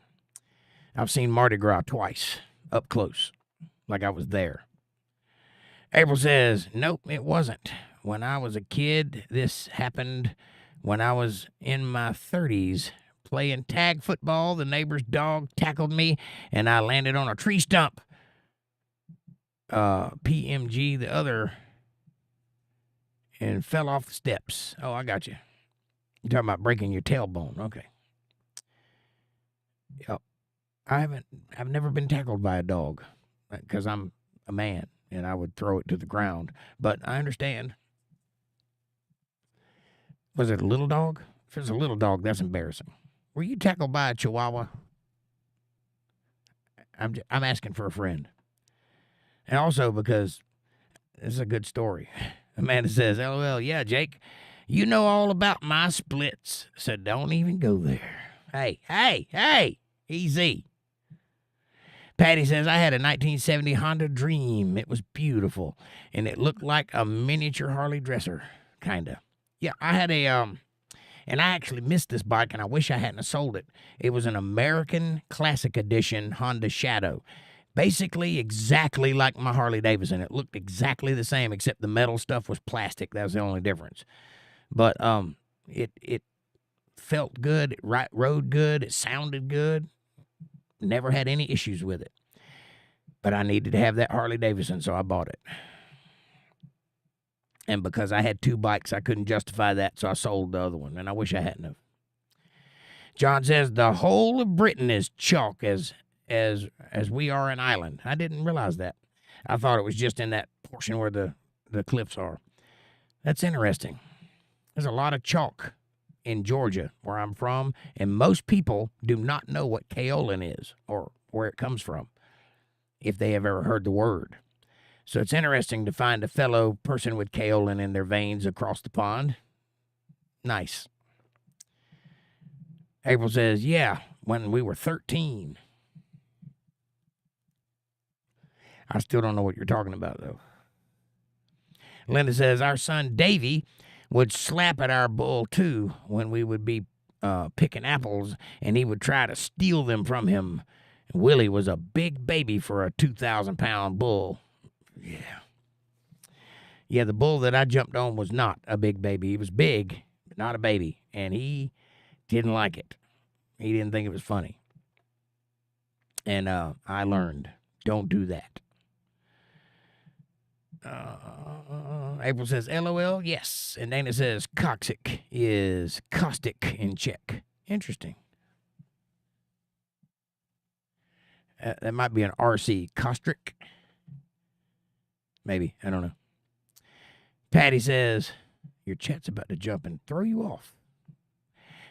I've seen Mardi Gras twice, up close, like I was there. April says, nope, it wasn't. When I was a kid, this happened when I was in my 30s. Playing tag football, the neighbor's dog tackled me, and I landed on a tree stump. PMG, the other, and fell off the steps. Oh, I got you. You're talking about breaking your tailbone. Okay. Yep. I've never been tackled by a dog because I'm a man and I would throw it to the ground. But I understand. Was it a little dog? If it's a little dog, that's embarrassing. Were you tackled by a chihuahua? I'm asking for a friend. And also because this is a good story. Amanda says, LOL, yeah, Jake, you know all about my splits, so don't even go there. Hey, easy. Patty says, I had a 1970 Honda Dream. It was beautiful, and it looked like a miniature Harley dresser, kind of. Yeah, I had a, and I actually missed this bike, and I wish I hadn't sold it. It was an American Classic Edition Honda Shadow. Basically exactly like my Harley Davidson. It looked exactly the same, except the metal stuff was plastic. That was the only difference. But it felt good, it rode good, it sounded good. Never had any issues with it. But I needed to have that Harley Davidson, so I bought it. And because I had two bikes, I couldn't justify that, so I sold the other one, and I wish I hadn't have. John says, the whole of Britain is chalk as we are an island. I didn't realize that. I thought it was just in that portion where the cliffs are. That's interesting. There's a lot of chalk in Georgia, where I'm from, and most people do not know what kaolin is or where it comes from, if they have ever heard the word. So it's interesting to find a fellow person with kaolin in their veins across the pond. Nice. April says, yeah, when we were 13. I still don't know what you're talking about, though. Linda says, our son Davy would slap at our bull, too, when we would be picking apples, and he would try to steal them from him. Willie was a big baby for a 2,000-pound bull. Yeah. Yeah, the bull that I jumped on was not a big baby. He was big, but not a baby, and he didn't like it. He didn't think it was funny. And I learned, don't do that. April says, LOL, yes. And Dana says, coccyx is caustic in Czech. Interesting. That might be an RC, caustic. Maybe, I don't know. Patty says, your chat's about to jump and throw you off.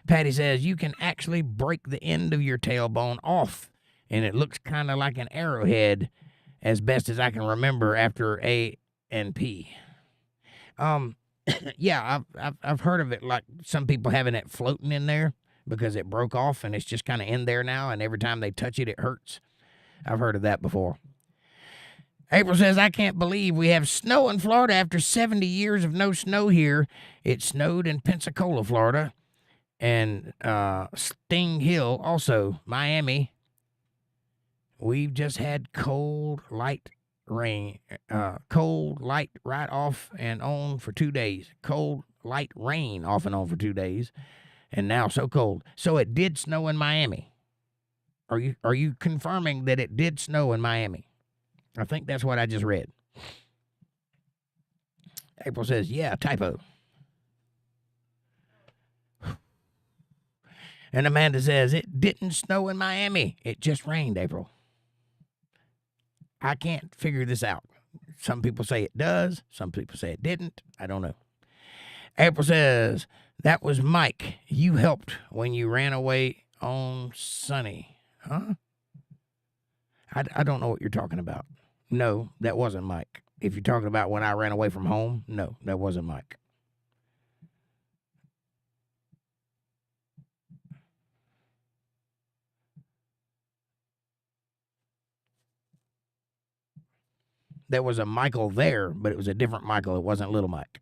Patty says, you can actually break the end of your tailbone off, and it looks kind of like an arrowhead, as best as I can remember after A and P. Yeah, I've heard of it, like some people having it floating in there because it broke off and it's just kind of in there now, and every time they touch it, it hurts. I've heard of that before. April says, I can't believe we have snow in Florida after 70 years of no snow here. It snowed in Pensacola, Florida, and Sting Hill, also Miami. We've just had cold, light rain, cold, light right off and on for 2 days. Cold, light rain off and on for 2 days, and now so cold. So it did snow in Miami. Are you confirming that it did snow in Miami? I think that's what I just read. April says, yeah, typo. And Amanda says, it didn't snow in Miami. It just rained, April. I can't figure this out. Some people say it does. Some people say it didn't. I don't know. April says, that was Mike. You helped when you ran away on Sunny. Huh? I don't know what you're talking about. No, that wasn't Mike. If you're talking about when I ran away from home, no, that wasn't Mike. There was a Michael there, but it was a different Michael. It wasn't Little Mike.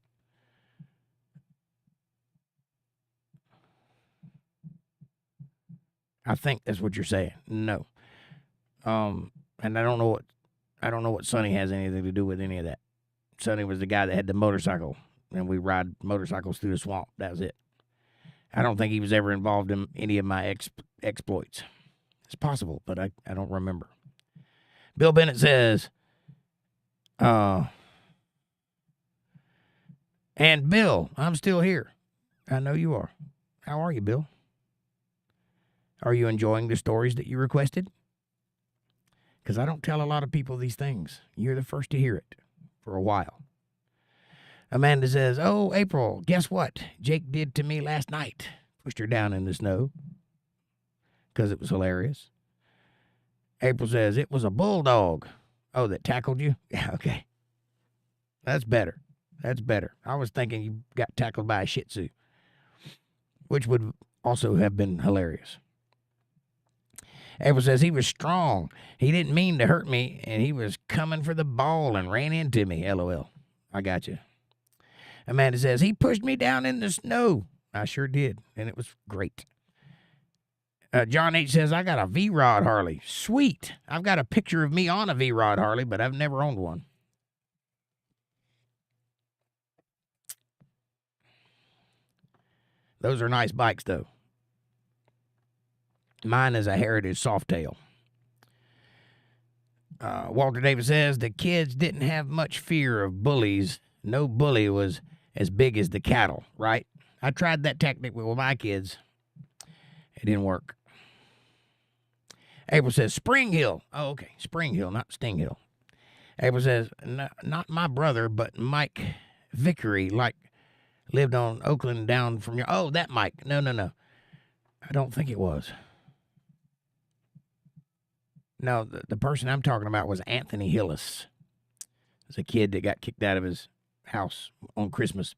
I think that's what you're saying. No. And I don't know what Sonny has anything to do with any of that. Sonny was the guy that had the motorcycle, and we ride motorcycles through the swamp. That was it. I don't think he was ever involved in any of my exploits. It's possible, but I don't remember. Bill Bennett says, and Bill, I'm still here. I know you are. How are you, Bill? Are you enjoying the stories that you requested? Because I don't tell a lot of people these things. You're the first to hear it for a while. Amanda says, oh, April, guess what Jake did to me last night? Pushed her down in the snow because it was hilarious. April says, it was a bulldog. Oh, that tackled you? Yeah, okay. That's better. That's better. I was thinking you got tackled by a Shih Tzu, which would also have been hilarious. April says, he was strong. He didn't mean to hurt me, and he was coming for the ball and ran into me. LOL. I got you. Amanda says, he pushed me down in the snow. I sure did, and it was great. John H. says, I got a V-Rod Harley. Sweet. I've got a picture of me on a V-Rod Harley, but I've never owned one. Those are nice bikes, though. Mine is a Heritage Softail. Walter Davis says, the kids didn't have much fear of bullies. No bully was as big as the cattle, right? I tried that technique with my kids. It didn't work. April says, Spring Hill. Oh, okay. Spring Hill, not Sting Hill. April says, not my brother, but Mike Vickery, like lived on Oakland down from your... Oh, that Mike. No. I don't think it was. No, the person I'm talking about was Anthony Hillis. It's a kid that got kicked out of his house on Christmas.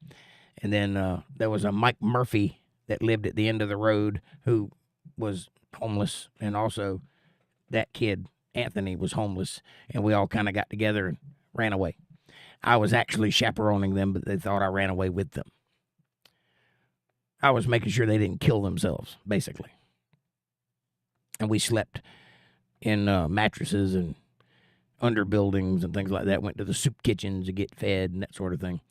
And then there was a Mike Murphy that lived at the end of the road who was homeless. And also that kid, Anthony, was homeless. And we all kind of got together and ran away. I was actually chaperoning them, but they thought I ran away with them. I was making sure they didn't kill themselves, basically. And we slept in mattresses and under buildings and things like that. Went to the soup kitchens to get fed and that sort of thing.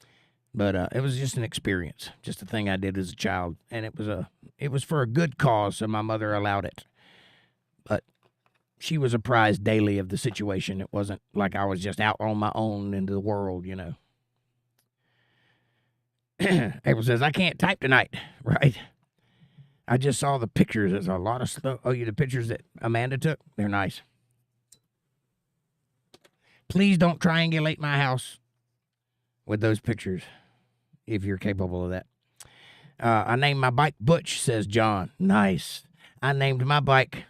But it was just an experience, just a thing I did as a child. And it was for a good cause, so my mother allowed it. But she was apprised daily of the situation. It wasn't like I was just out on my own into the world, you know. April says, I can't type tonight, right? I just saw the pictures. There's a lot of stuff. Oh, the pictures that Amanda took? They're nice. Please don't triangulate my house with those pictures, if you're capable of that. I named my bike Butch, says John. Nice. I named my bike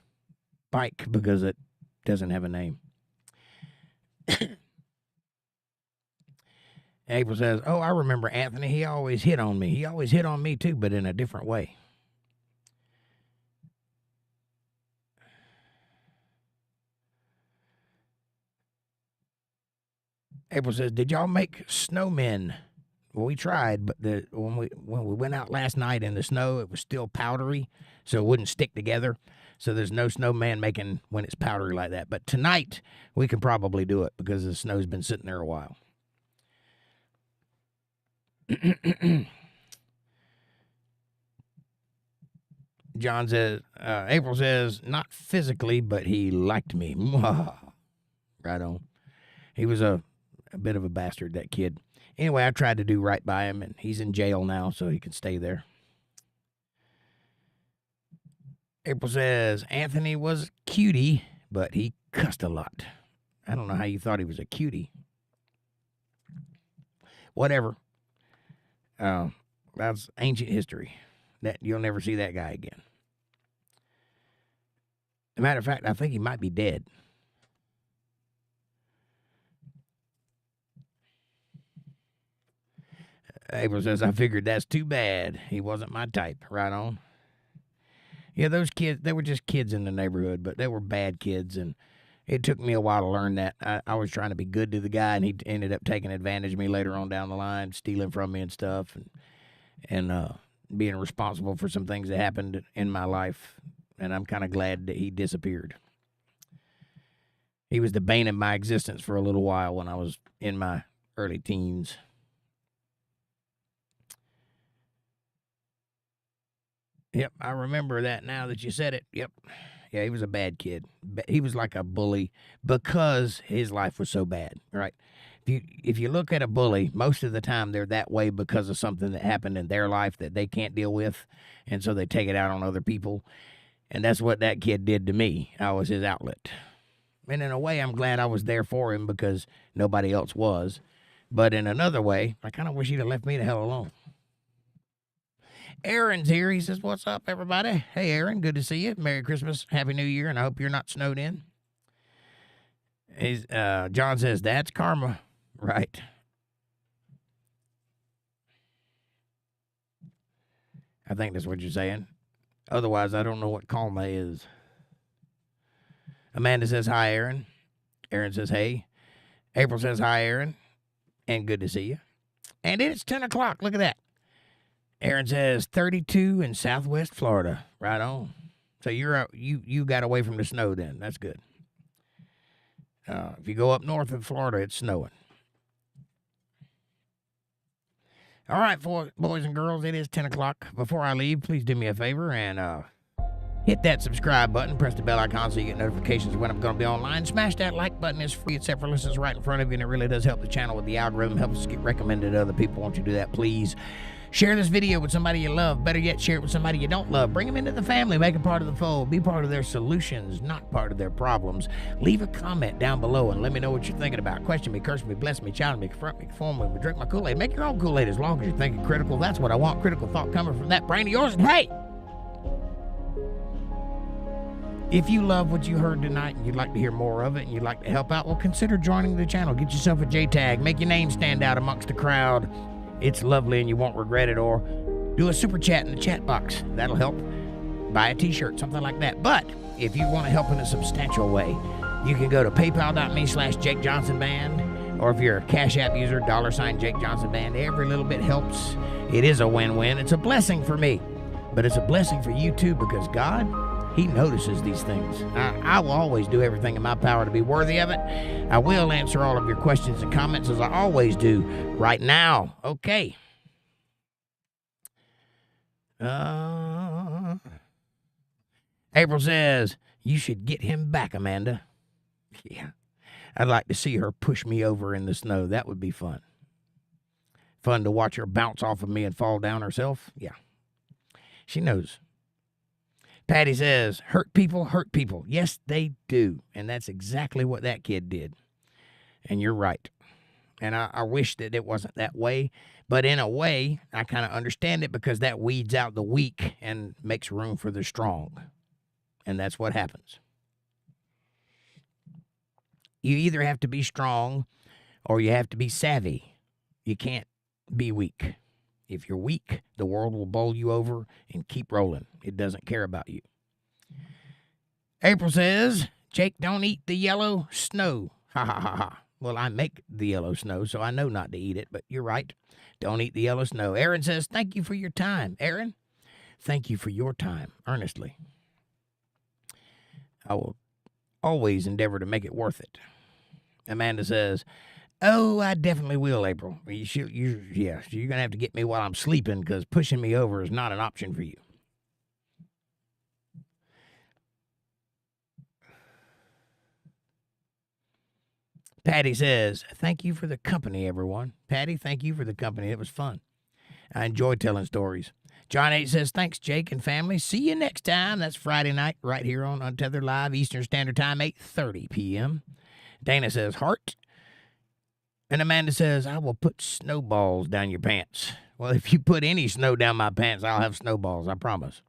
because it doesn't have a name. April says, oh, I remember Anthony. He always hit on me. He always hit on me too, but in a different way. April says, did y'all make snowmen? Well, we tried, but when we went out last night in the snow, it was still powdery, so it wouldn't stick together. So there's no snowman making when it's powdery like that. But tonight, we can probably do it because the snow's been sitting there a while. John says, April says, not physically, but he liked me. Right on. He was a bit of a bastard, that kid. Anyway, I tried to do right by him, and he's in jail now, so he can stay there. April says, Anthony was a cutie, but he cussed a lot. I don't know how you thought he was a cutie. Whatever. That's ancient history. That you'll never see that guy again. As a matter of fact, I think he might be dead. April says, I figured that's too bad. He wasn't my type. Right on. Yeah, those kids, they were just kids in the neighborhood, but they were bad kids, and it took me a while to learn that. I was trying to be good to the guy, and he ended up taking advantage of me later on down the line, stealing from me and stuff, and being responsible for some things that happened in my life, and I'm kind of glad that he disappeared. He was the bane of my existence for a little while when I was in my early teens. Yep, I remember that now that you said it. Yep. Yeah, he was a bad kid. He was like a bully because his life was so bad, right? If you look at a bully, most of the time they're that way because of something that happened in their life that they can't deal with, and so they take it out on other people. And that's what that kid did to me. I was his outlet. And in a way, I'm glad I was there for him because nobody else was. But in another way, I kind of wish he'd have left me the hell alone. Aaron's here. He says, what's up, everybody? Hey, Aaron, good to see you. Merry Christmas, Happy New Year, and I hope you're not snowed in. John says, that's karma. Right. I think that's what you're saying. Otherwise, I don't know what karma is. Amanda says, hi, Aaron. Aaron says, hey. April says, hi, Aaron. And good to see you. And it's 10 o'clock. Look at that. Aaron says 32 in Southwest Florida. Right on. So you got away from the snow then. That's good. If you go up north of Florida, it's snowing. All right, boys and girls, it is 10 o'clock. Before I leave, please do me a favor and hit that subscribe button. Press the bell icon so you get notifications when I'm going to be online. Smash that like button. It's free. It's effortless. It's right in front of you, and it really does help the channel with the algorithm. Helps us get recommended to other people. Won't you do that, please? Share this video with somebody you love. Better yet, share it with somebody you don't love. Bring them into the family. Make them part of the fold. Be part of their solutions, not part of their problems. Leave a comment down below and let me know what you're thinking about. Question me, curse me, bless me, challenge me, confront me, conform me, drink my Kool-Aid. Make your own Kool-Aid as long as you're thinking critical. That's what I want. Critical thought coming from that brain of yours. And hey! If you love what you heard tonight and you'd like to hear more of it and you'd like to help out, well, consider joining the channel. Get yourself a J-tag. Make your name stand out amongst the crowd. It's lovely and you won't regret it. Or do a super chat in the chat box. That'll help. Buy a t-shirt, something like that. But if you want to help in a substantial way, you can go to paypal.me/jakejohnsonband. Or if you're a Cash App user, $Jake Johnson Band. Every little bit helps. It is a win-win. It's a blessing for me, but it's a blessing for you too, because God, He notices these things. I will always do everything in my power to be worthy of it. I will answer all of your questions and comments as I always do right now. Okay. April says, you should get him back, Amanda. Yeah. I'd like to see her push me over in the snow. That would be fun. Fun to watch her bounce off of me and fall down herself. Yeah. She knows. Patty says, hurt people hurt people. Yes, they do. And that's exactly what that kid did. And you're right. And I wish that it wasn't that way. But in a way, I kind of understand it, because that weeds out the weak and makes room for the strong. And that's what happens. You either have to be strong or you have to be savvy. You can't be weak. If you're weak, the world will bowl you over and keep rolling. It doesn't care about you. April says, Jake, don't eat the yellow snow. Ha ha ha ha. Well, I make the yellow snow, so I know not to eat it, but you're right. Don't eat the yellow snow. Aaron says, thank you for your time. Aaron, thank you for your time, earnestly. I will always endeavor to make it worth it. Amanda says, oh, I definitely will, April. You're going to have to get me while I'm sleeping, because pushing me over is not an option for you. Patty says, thank you for the company, everyone. Patty, thank you for the company. It was fun. I enjoy telling stories. John H. says, thanks, Jake and family. See you next time. That's Friday night right here on Untethered Live, Eastern Standard Time, 8:30 p.m. Dana says, heart. And Amanda says, I will put snowballs down your pants. Well, if you put any snow down my pants, I'll have snowballs, I promise.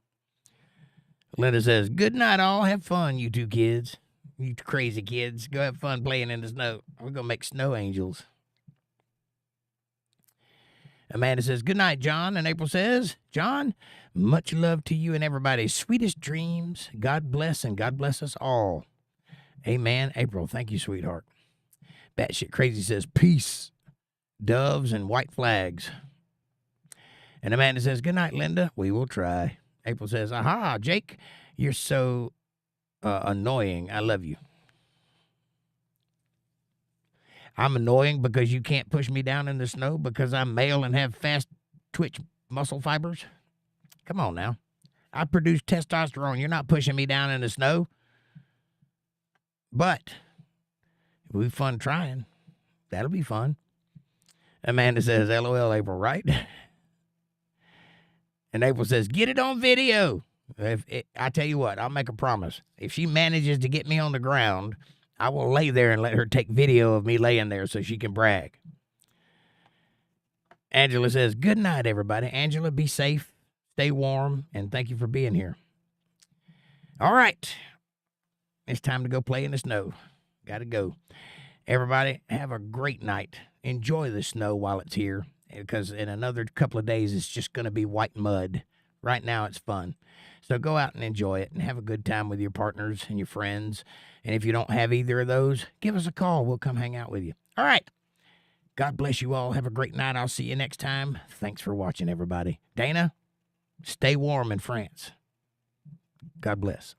Linda says, good night, all. Have fun, you two kids. You crazy kids. Go have fun playing in the snow. We're going to make snow angels. Amanda says, good night, John. And April says, John, much love to you and everybody's sweetest dreams. God bless, and God bless us all. Amen. April, thank you, sweetheart. Batshit Crazy says, peace, doves, and white flags. And Amanda says, good night, Linda. We will try. April says, aha, Jake, you're so annoying. I love you. I'm annoying because you can't push me down in the snow because I'm male and have fast twitch muscle fibers? Come on now. I produce testosterone. You're not pushing me down in the snow. But it'll be fun trying. That'll be fun. Amanda says, LOL, April, right? And April says, get it on video. I tell you what, I'll make a promise. If she manages to get me on the ground, I will lay there and let her take video of me laying there so she can brag. Angela says, good night, everybody. Angela, be safe, stay warm, and thank you for being here. All right. It's time to go play in the snow. Got to go. Everybody, have a great night. Enjoy the snow while it's here, because in another couple of days, it's just going to be white mud. Right now, it's fun. So go out and enjoy it and have a good time with your partners and your friends. And if you don't have either of those, give us a call. We'll come hang out with you. All right. God bless you all. Have a great night. I'll see you next time. Thanks for watching, everybody. Dana, stay warm in France. God bless.